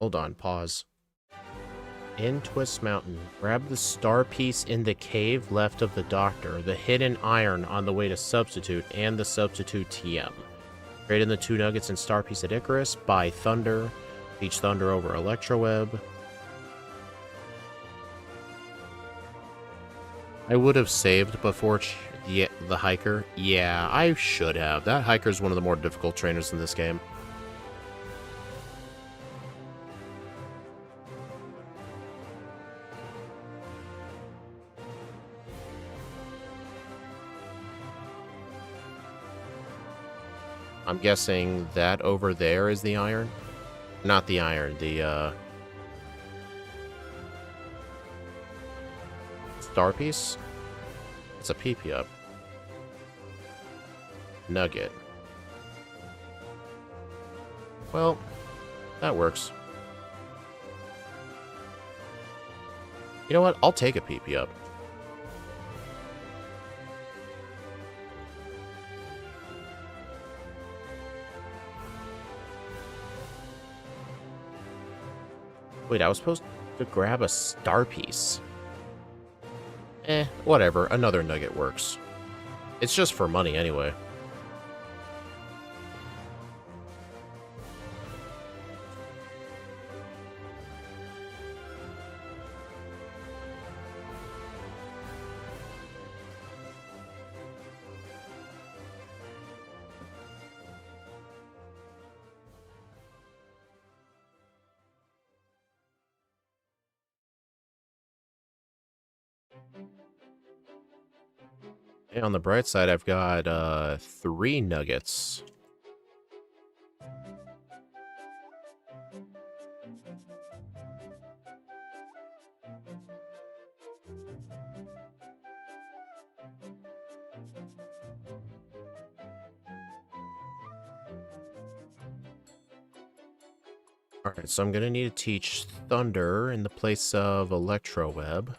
Hold on, pause. In Twist Mountain, grab the star piece in the cave left of the doctor, the hidden iron on the way to Substitute, and the Substitute TM. Trade in the 2 nuggets and star piece at Icarus, buy Thunder, teach Thunder over Electroweb. I would have saved before the Hiker. Yeah, I should have. That Hiker is one of the more difficult trainers in this game. I'm guessing that over there is the iron? Not the iron, the, star piece? It's a PP up. Nugget. Well, that works. You know what? I'll take a PP up. Wait, I was supposed to grab a star piece. Whatever. Another nugget works. It's just for money anyway. Hey, on the bright side, I've got 3 nuggets. Alright, so I'm gonna need to teach Thunder in the place of Electroweb.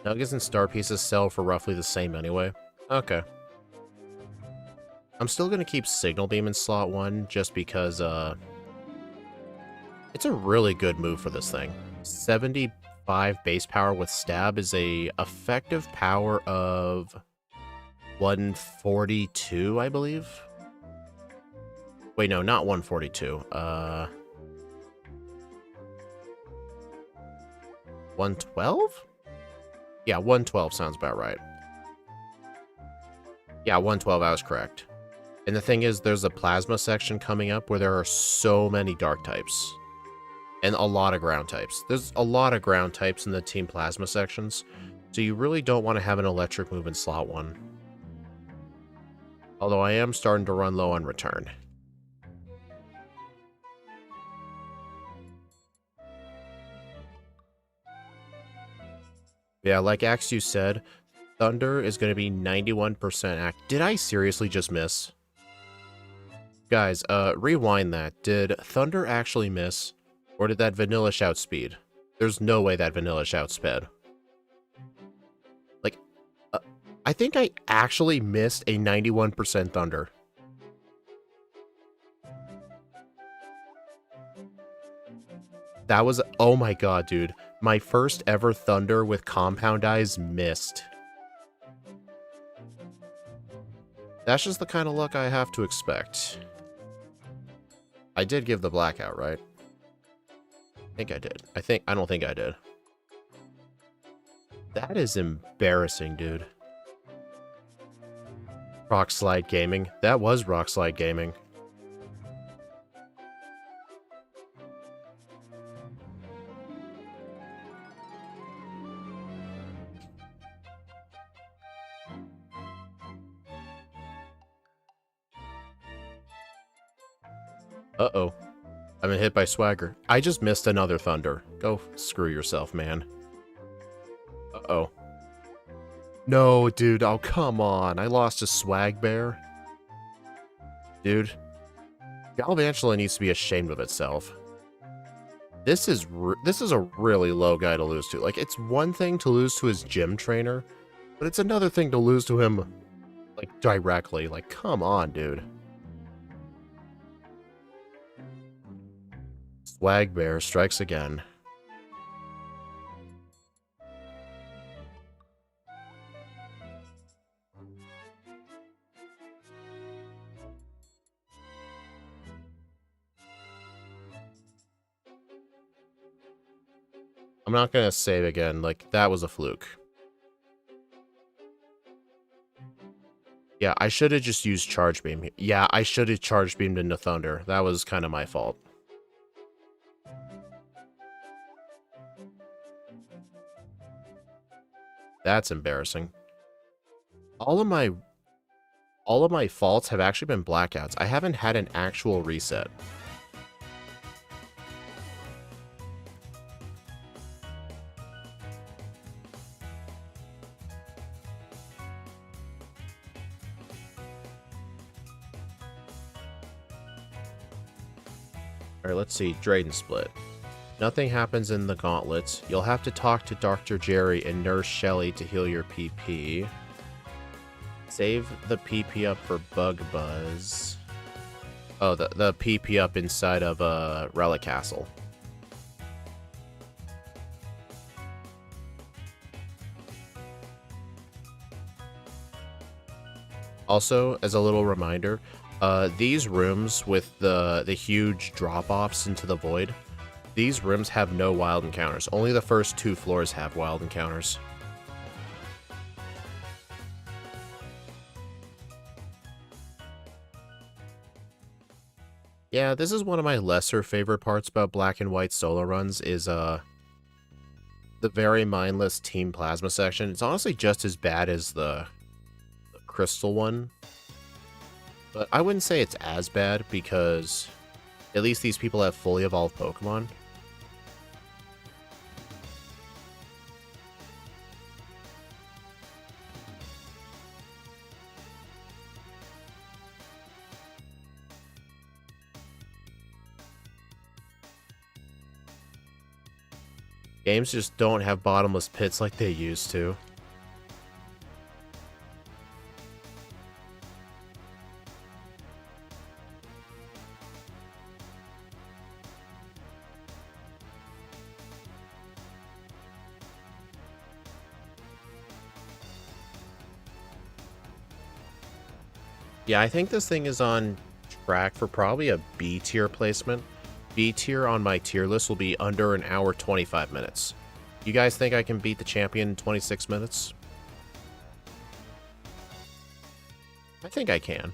Nuggets and star pieces sell for roughly the same anyway. Okay. I'm still gonna keep Signal Beam in slot 1 just because, it's a really good move for this thing. 75 base power with Stab is a effective power of 142, I believe. Wait, no, not 142. 112? Yeah, 112 sounds about right. Yeah, 112, I was correct. And the thing is, there's a Plasma section coming up where there are so many Dark types. And a lot of ground types. There's a lot of ground types in the Team Plasma sections, so you really don't want to have an electric move in slot 1. Although I am starting to run low on return. Yeah, like Axu said, Thunder is going to be 91% act. Did I seriously just miss? Guys, rewind that. Did Thunder actually miss? Or did that vanilla shout speed? There's no way that vanilla shout sped. Like, I think I actually missed a 91% thunder. That was, oh my god, dude. My first ever thunder with compound eyes missed. That's just the kind of luck I have to expect. I did give the blackout, right? I think I did. I don't think I did. That is embarrassing, dude. Rock Slide Gaming. That was Rock Slide Gaming. Uh-oh. I've been hit by Swagger. I just missed another thunder. Go screw yourself, man. Uh-oh. No, dude. Oh, come on. I lost a Swag Bear. Dude. Galvantula needs to be ashamed of itself. This is a really low guy to lose to. Like, it's one thing to lose to his gym trainer, but it's another thing to lose to him, like, directly. Like, come on, dude. Swag Bear strikes again. I'm not gonna save again. Like, that was a fluke. Yeah, I should have just used Charge Beam. Yeah, I should have Charge Beamed into Thunder. That was kind of my fault. That's embarrassing. All of my faults have actually been blackouts. I haven't had an actual reset. Alright, let's see. Drayden Split. Nothing happens in the gauntlets. You'll have to talk to Dr. Jerry and Nurse Shelly to heal your PP. Save the PP up for Bug Buzz. Oh, the PP up inside of Relic Castle. Also, as a little reminder, these rooms with the huge drop-offs into the void, these rooms have no wild encounters. Only the first 2 floors have wild encounters. Yeah, this is one of my lesser favorite parts about Black and White solo runs, is the very mindless Team Plasma section. It's honestly just as bad as the Crystal one. But I wouldn't say it's as bad, because at least these people have fully evolved Pokemon. Games just don't have bottomless pits like they used to. Yeah, I think this thing is on track for probably a B tier placement. B tier on my tier list will be under an hour 25 minutes. You guys think I can beat the champion in 26 minutes? I think I can.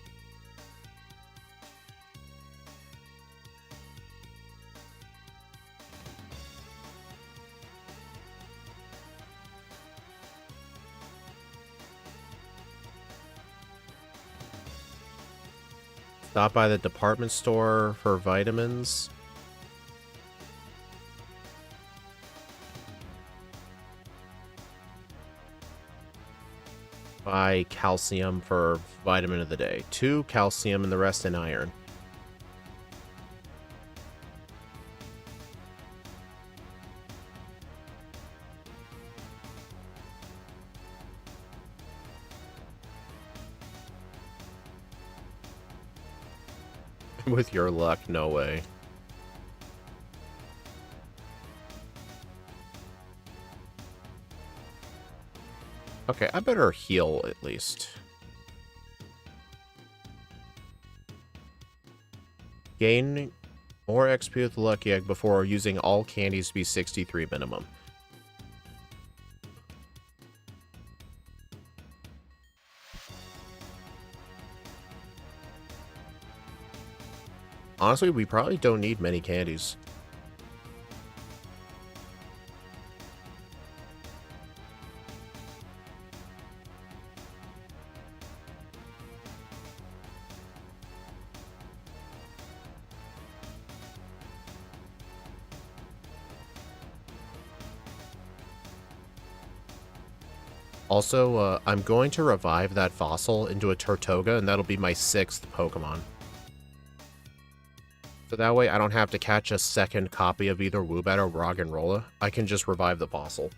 Stop by the department store for vitamins. Buy calcium for vitamin of the day. 2 calcium and the rest in iron. With your luck, no way. Okay, I better heal at least. Gain more XP with the Lucky Egg before using all candies to be 63 minimum. Honestly, we probably don't need many candies. Also, I'm going to revive that fossil into a Tortoga, and that'll be my 6th Pokemon. So that way I don't have to catch a second copy of either Woobat or Roggenrola. I can just revive the fossil.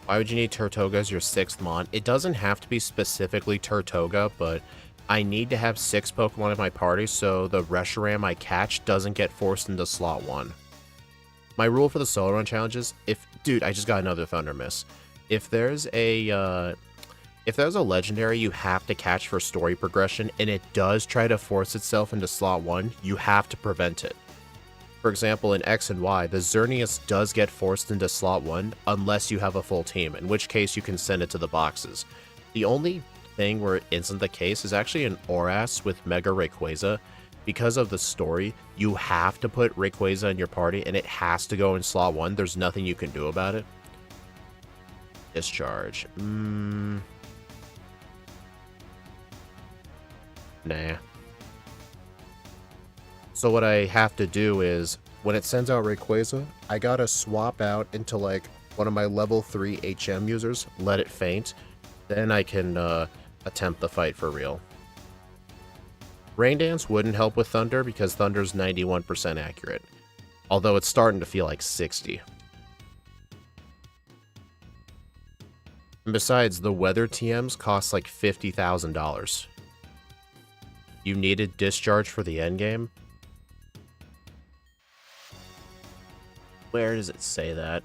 Why would you need Tortoga as your 6th Mon? It doesn't have to be specifically Tortoga, but I need to have 6 Pokemon in my party so the Reshiram I catch doesn't get forced into slot 1. My rule for the solo run challenges, dude, I just got another Thunder Miss. If there's a legendary you have to catch for story progression and it does try to force itself into slot 1, you have to prevent it. For example, in X and Y, the Xerneas does get forced into slot 1 unless you have a full team, in which case you can send it to the boxes. The only thing where it isn't the case is actually an Oras with Mega Rayquaza. Because of the story, you have to put Rayquaza in your party and it has to go in slot 1. There's nothing you can do about it. Discharge. Nah. So what I have to do is, when it sends out Rayquaza, I gotta swap out into, like, one of my level 3 HM users, let it faint, then I can attempt the fight for real. Rain Dance wouldn't help with Thunder because Thunder's 91% accurate, although it's starting to feel like 60. And besides, the weather TMs cost like $50,000. You needed Discharge for the endgame? Where does it say that?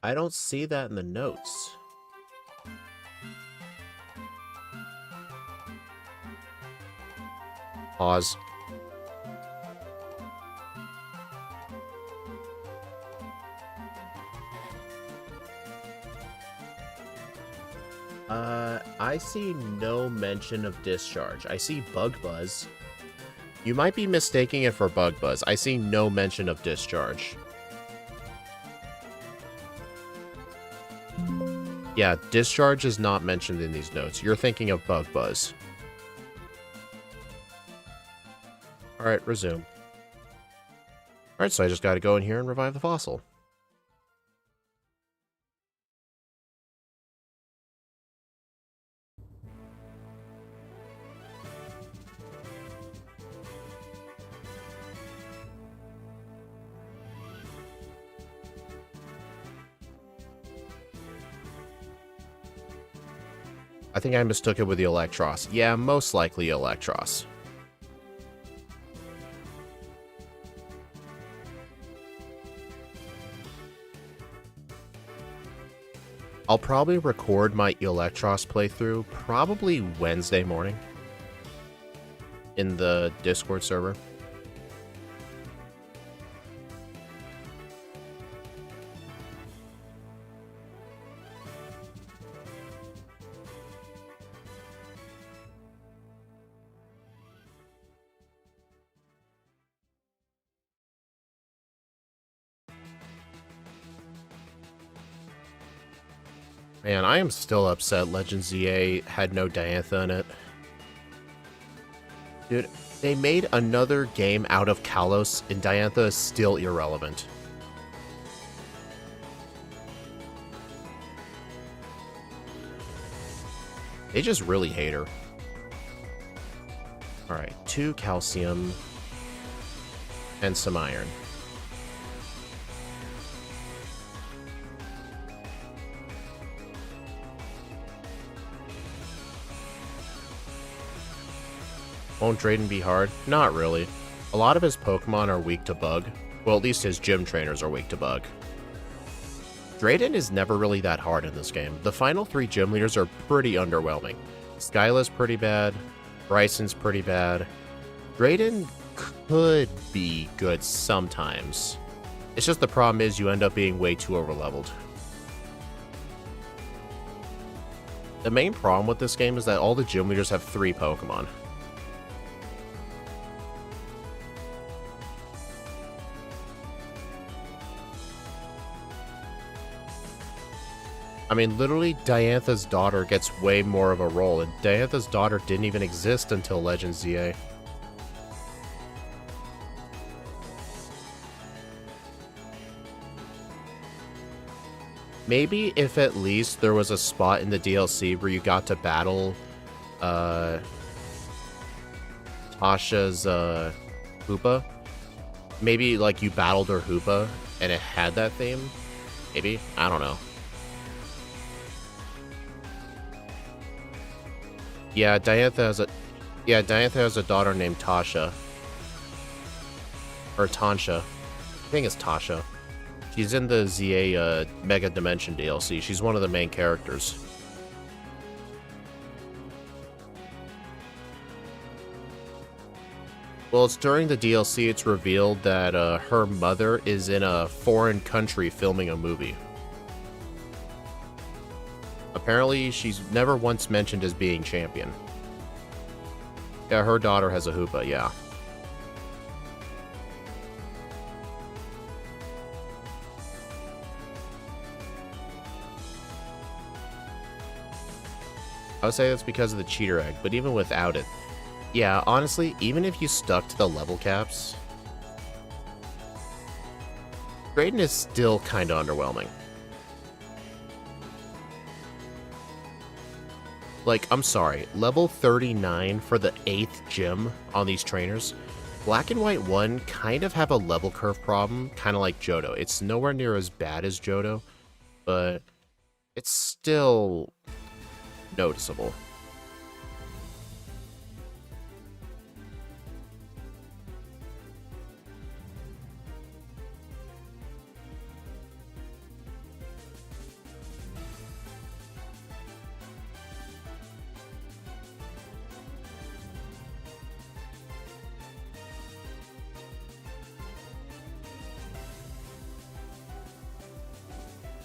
I don't see that in the notes. Pause. I see no mention of Discharge. I see Bug Buzz. You might be mistaking it for Bug Buzz. I see no mention of Discharge. Yeah, Discharge is not mentioned in these notes. You're thinking of Bug Buzz. Alright, resume. Alright, so I just gotta go in here and revive the fossil. I think I mistook it with the Electros. Yeah, most likely Electros. I'll probably record my Electros playthrough probably Wednesday morning in the Discord server. Man, I am still upset Legends ZA had no Diantha in it. Dude, they made another game out of Kalos, and Diantha is still irrelevant. They just really hate her. Alright, 2 calcium and some iron. Won't Drayden be hard? Not really. A lot of his Pokemon are weak to bug. Well, at least his gym trainers are weak to bug. Drayden is never really that hard in this game. The final 3 gym leaders are pretty underwhelming. Skyla's pretty bad. Bryson's pretty bad. Drayden could be good sometimes. It's just the problem is you end up being way too overleveled. The main problem with this game is that all the gym leaders have 3 Pokemon. I mean, literally, Diantha's daughter gets way more of a role, and Diantha's daughter didn't even exist until Legends ZA. Maybe if at least there was a spot in the DLC where you got to battle Tasha's Hoopa. Maybe like you battled her Hoopa and it had that theme. Maybe. I don't know. Yeah, Diantha has a daughter named Tasha. Or Tansha. I think it's Tasha. She's in the ZA Mega Dimension DLC. She's one of the main characters. Well, it's during the DLC it's revealed that her mother is in a foreign country filming a movie. Apparently, she's never once mentioned as being champion. Yeah, her daughter has a Hoopa, yeah. I would say that's because of the cheater egg, but even without it, yeah, honestly, even if you stuck to the level caps, Drayden is still kinda underwhelming. Like, I'm sorry, level 39 for the 8th gym on these trainers. Black and White 1 kind of have a level curve problem, kind of like Johto. It's nowhere near as bad as Johto, but it's still noticeable.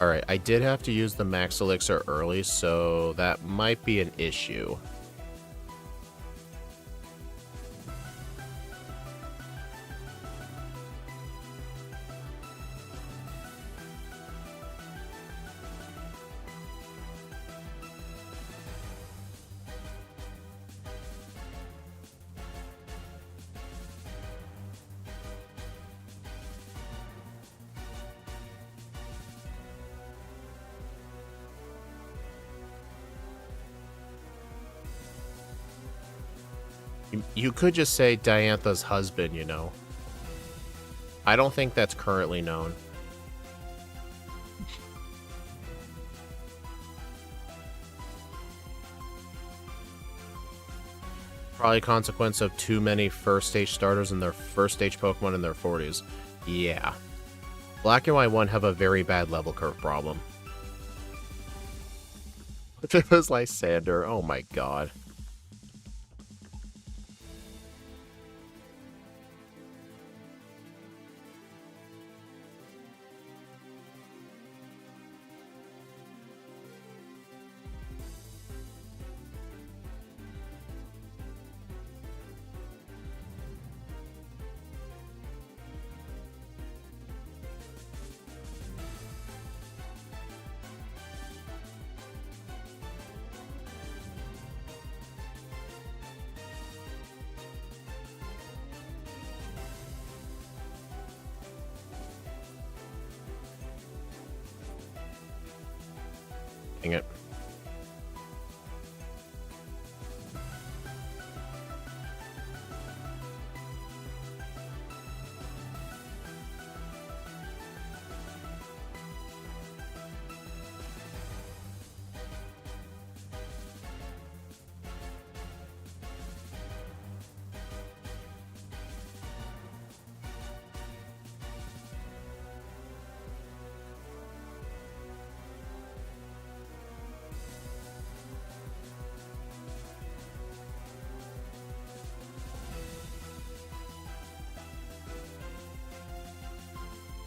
Alright, I did have to use the Max Elixir early, so that might be an issue. You could just say Diantha's husband, you know. I don't think that's currently known. Probably a consequence of too many first stage starters and their first stage Pokemon in their 40s. Yeah. Black and White 1 have a very bad level curve problem. If it was Lysander, oh my god. Dang it.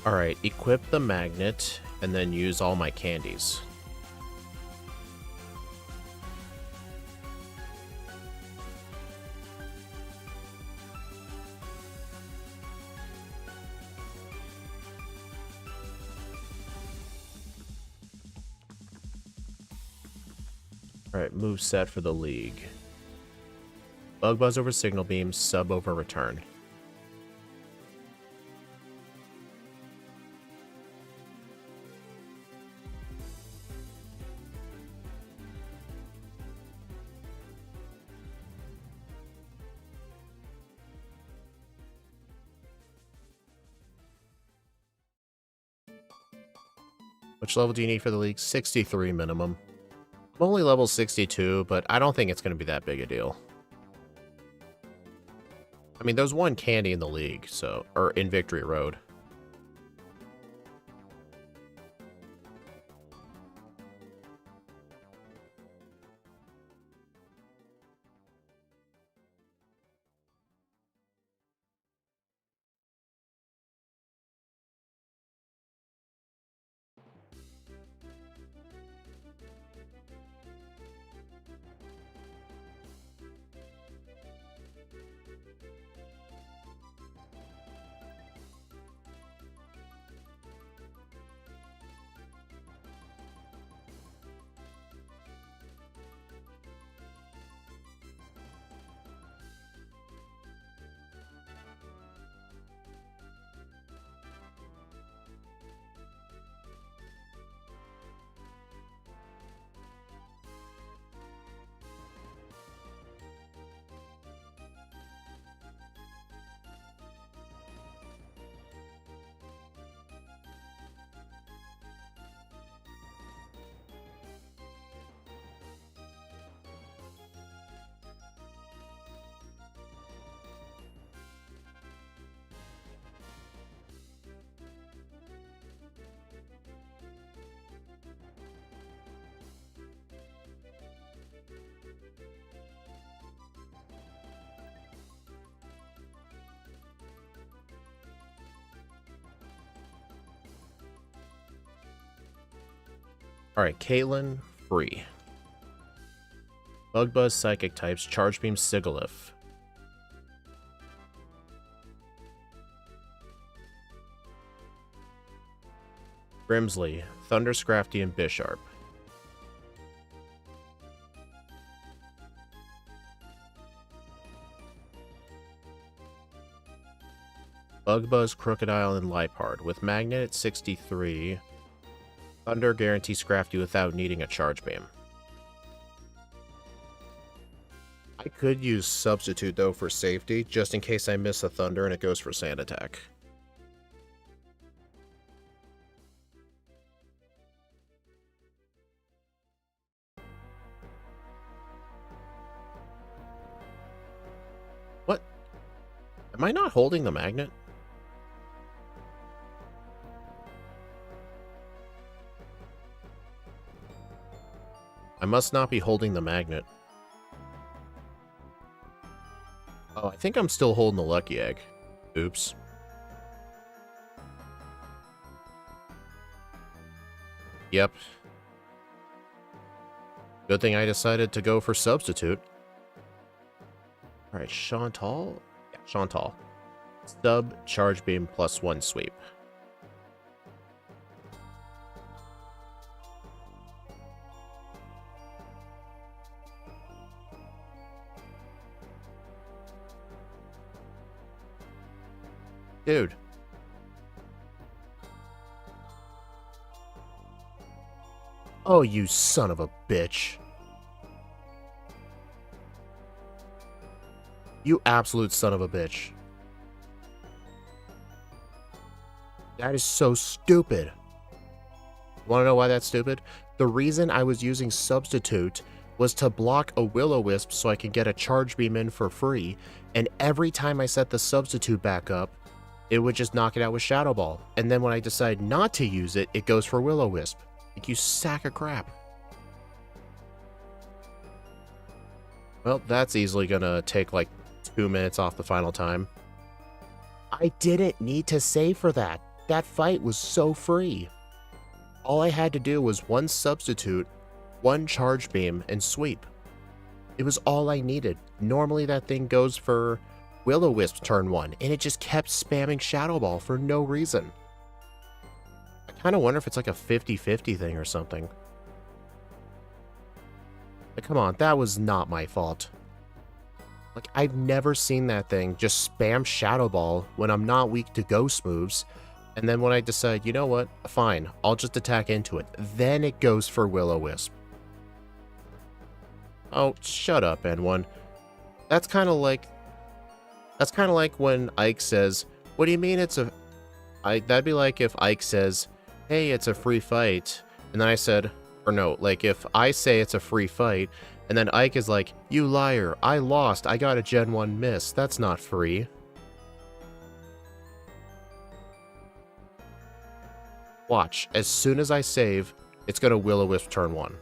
Alright, equip the magnet, and then use all my candies. Alright, move set for the League. Bug Buzz over Signal Beam, Sub over Return. Which level do you need for the League? 63 minimum. I'm only level 62, but I don't think it's going to be that big a deal. I mean, there's one candy in the League, so... or in Victory Road. Alright, Caitlyn, free. Bug Buzz, Psychic types, Charge Beam, Sigilyph. Grimsley, Thunder, Scrafty, and Bisharp. Bug Buzz, Crocodile, and Liepard. With Magnet at 63, Thunder guarantees Scrafty without needing a Charge Beam. I could use Substitute, though, for safety, just in case I miss a Thunder and it goes for Sand Attack. What? Am I not holding the magnet? I must not be holding the magnet. Oh, I think I'm still holding the Lucky Egg. Oops. Yep. Good thing I decided to go for Substitute. Alright, Chantal? Yeah, Chantal. Sub, Charge Beam, +1 sweep. Dude. Oh, you son of a bitch. You absolute son of a bitch. That is so stupid. Want to know why that's stupid? The reason I was using Substitute was to block a Will-O-Wisp so I could get a Charge Beam in for free, and every time I set the Substitute back up, it would just knock it out with Shadow Ball. And then when I decide not to use it, it goes for Will-O-Wisp. Like, you sack of crap. Well, that's easily gonna take like 2 minutes off the final time. I didn't need to save for that. That fight was so free. All I had to do was one Substitute, one Charge Beam, and sweep. It was all I needed. Normally that thing goes for Will-O-Wisp turn 1, and it just kept spamming Shadow Ball for no reason. I kind of wonder if it's like a 50-50 thing or something. Like, come on, that was not my fault. Like, I've never seen that thing just spam Shadow Ball when I'm not weak to Ghost moves, and then when I decide, you know what, fine, I'll just attack into it. Then it goes for Will-O-Wisp. Oh, shut up, N1. That's kind of like when Ike says, what do you mean it's a... That'd be like if Ike says, hey, it's a free fight, and then I said, or no, like if I say it's a free fight, and then Ike is like, you liar, I lost, I got a Gen 1 miss, that's not free. Watch, as soon as I save, it's gonna Will-O-Wisp turn 1.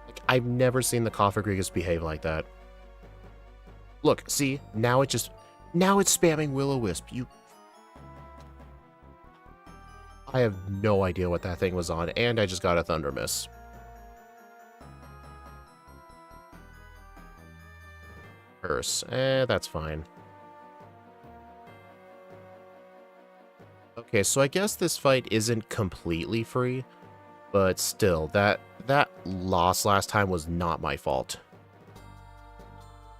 Like, I've never seen the Cofagrigus behave like that. Look, see, now it's spamming Will-O-Wisp. I have no idea what that thing was on, and I just got a Thunder Miss. Curse. That's fine. Okay, so I guess this fight isn't completely free, but still, that loss last time was not my fault.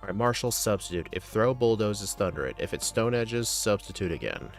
Alright, Marshall, substitute. If throw bulldozes, thunder it. If it stone edges, substitute again.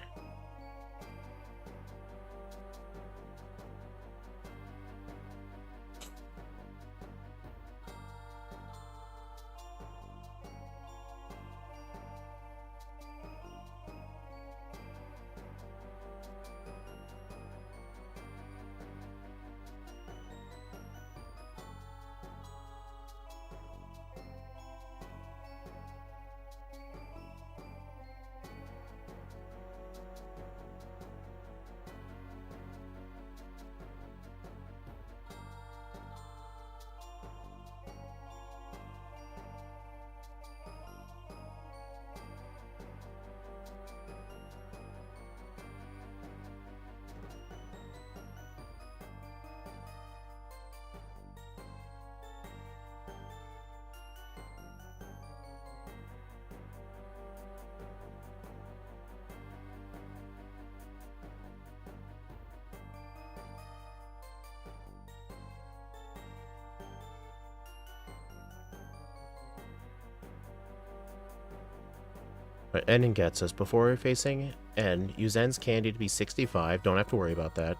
But N gets us. Before facing N, use N's candy to be 65, don't have to worry about that,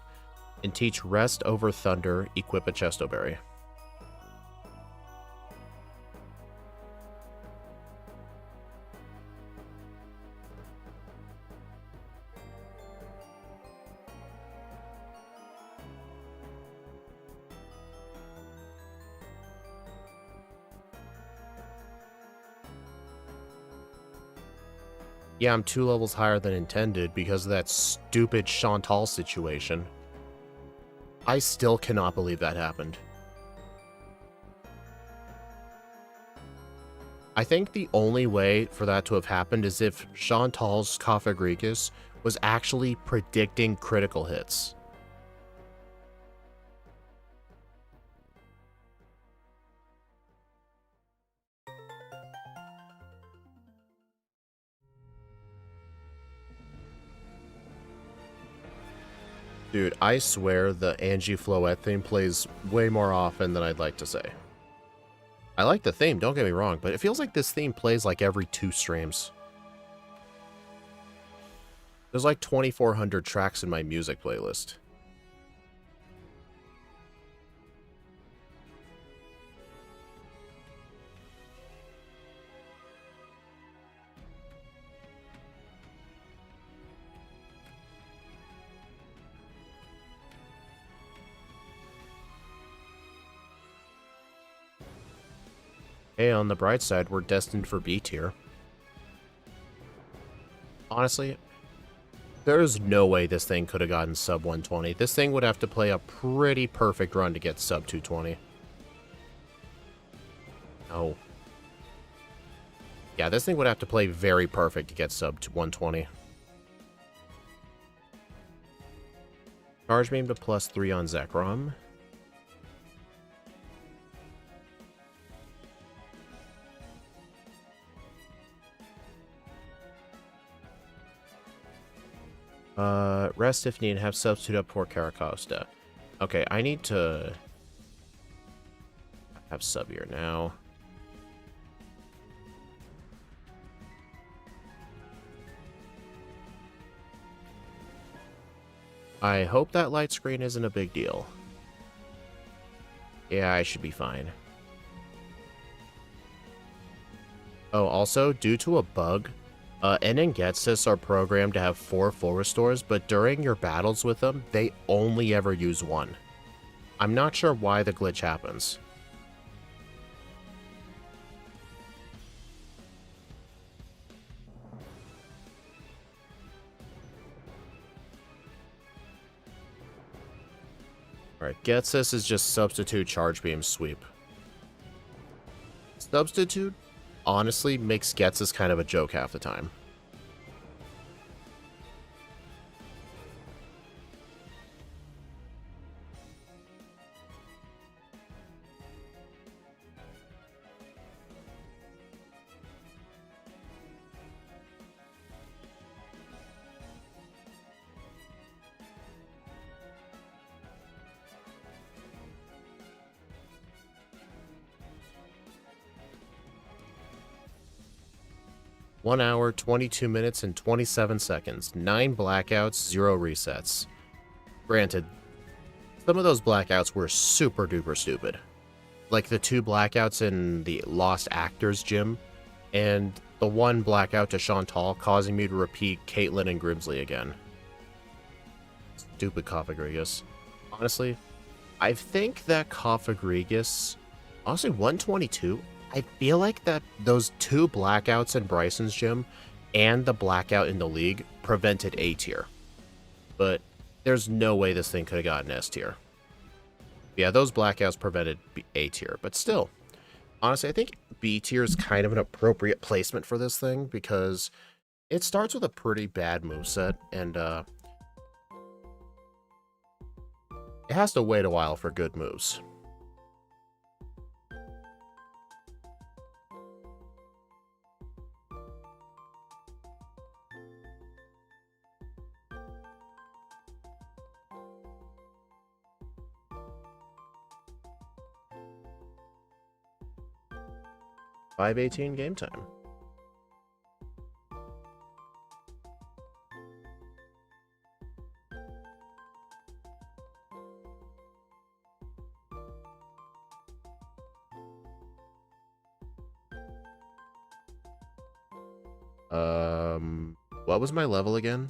and teach Rest over Thunder, equip a Chesto Berry. Yeah, I'm 2 levels higher than intended because of that stupid Chantal situation. I still cannot believe that happened. I think the only way for that to have happened is if Chantal's Cofagrigus was actually predicting critical hits. Dude, I swear the Angie Floette thing plays way more often than I'd like to say. I like the theme, don't get me wrong, but it feels like this theme plays like every 2 streams. There's like 2,400 tracks in my music playlist. Hey, on the bright side, we're destined for B tier. Honestly, there's no way this thing could have gotten sub 120. This thing would have to play a pretty perfect run to get sub 220. No. Yeah, this thing would have to play very perfect to get sub to 120. Charge beam to +3 on Zekrom. Rest if need, have substitute up for Caracosta. Okay, I need to have sub here now. I hope that light screen isn't a big deal. Yeah, I should be fine. Oh, also, due to a bug, N and Getsus are programmed to have 4 full restores, but during your battles with them, they only ever use 1. I'm not sure why the glitch happens. Alright, Getsus is just substitute charge beam sweep. Substitute honestly makes Getsus kind of a joke half the time. One hour, 22 minutes, and 27 seconds. 9 blackouts, 0 resets. Granted, some of those blackouts were super duper stupid. Like the 2 blackouts in the Lost Actors gym, and the 1 blackout to Chantal causing me to repeat Caitlyn and Grimsley again. Stupid Cofagrigus. Honestly, I think that Cofagrigus... Honestly, 122... I feel like that those 2 blackouts in Bryson's gym and the blackout in the league prevented A tier. But there's no way this thing could have gotten S tier. Yeah, those blackouts prevented A tier, but still. Honestly, I think B tier is kind of an appropriate placement for this thing because it starts with a pretty bad moveset and it has to wait a while for good moves. $5:18 game time. What was my level again?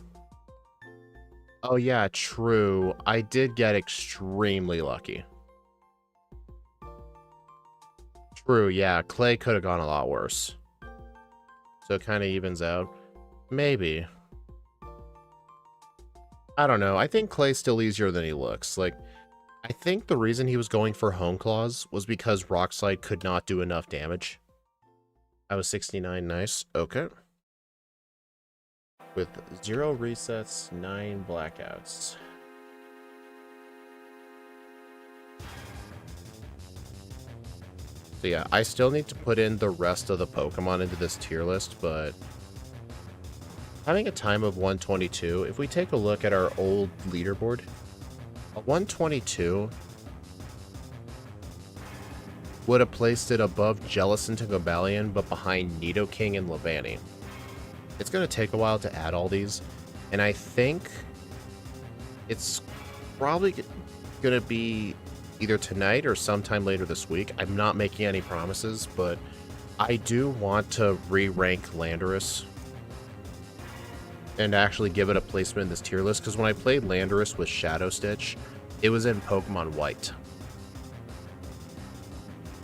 Oh yeah, true. I did get extremely lucky. True, yeah. Clay could have gone a lot worse. So it kind of evens out. Maybe. I don't know. I think Clay's still easier than he looks. Like, I think the reason he was going for Home Claws was because Rock Slide could not do enough damage. I was 69. Nice. Okay. With 0 resets, 9 blackouts. So yeah, I still need to put in the rest of the Pokemon into this tier list, but having a time of 122, if we take a look at our old leaderboard, a 122 would have placed it above Jellicent and Gabalion, but behind Nidoking and Levani. It's going to take a while to add all these, and I think it's probably going to be either tonight or sometime later this week. I'm not making any promises, but I do want to re-rank Landorus and actually give it a placement in this tier list, because when I played Landorus with Shadow Stitch, it was in Pokemon White.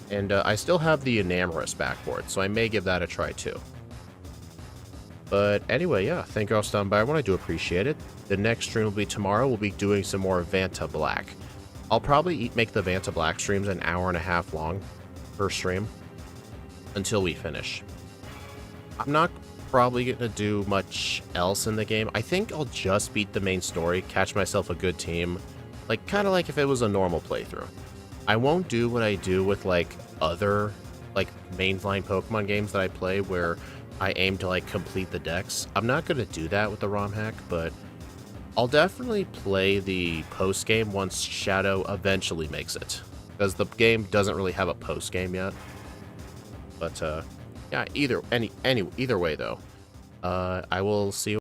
And I still have the Enamorous backboard, so I may give that a try too. But anyway, yeah, thank you all for stopping by everyone. I do appreciate it. The next stream will be tomorrow. We'll be doing some more Vanta Black. I'll probably make the Vanta Black streams an hour and a half long per stream until we finish. I'm not probably going to do much else in the game. I think I'll just beat the main story, catch myself a good team, like kind of like if it was a normal playthrough. I won't do what I do with like other like mainline Pokemon games that I play where I aim to like complete the decks. I'm not going to do that with the ROM hack, but I'll definitely play the post game once Shadow eventually makes it, because the game doesn't really have a post game yet. But yeah, either way though, I will see you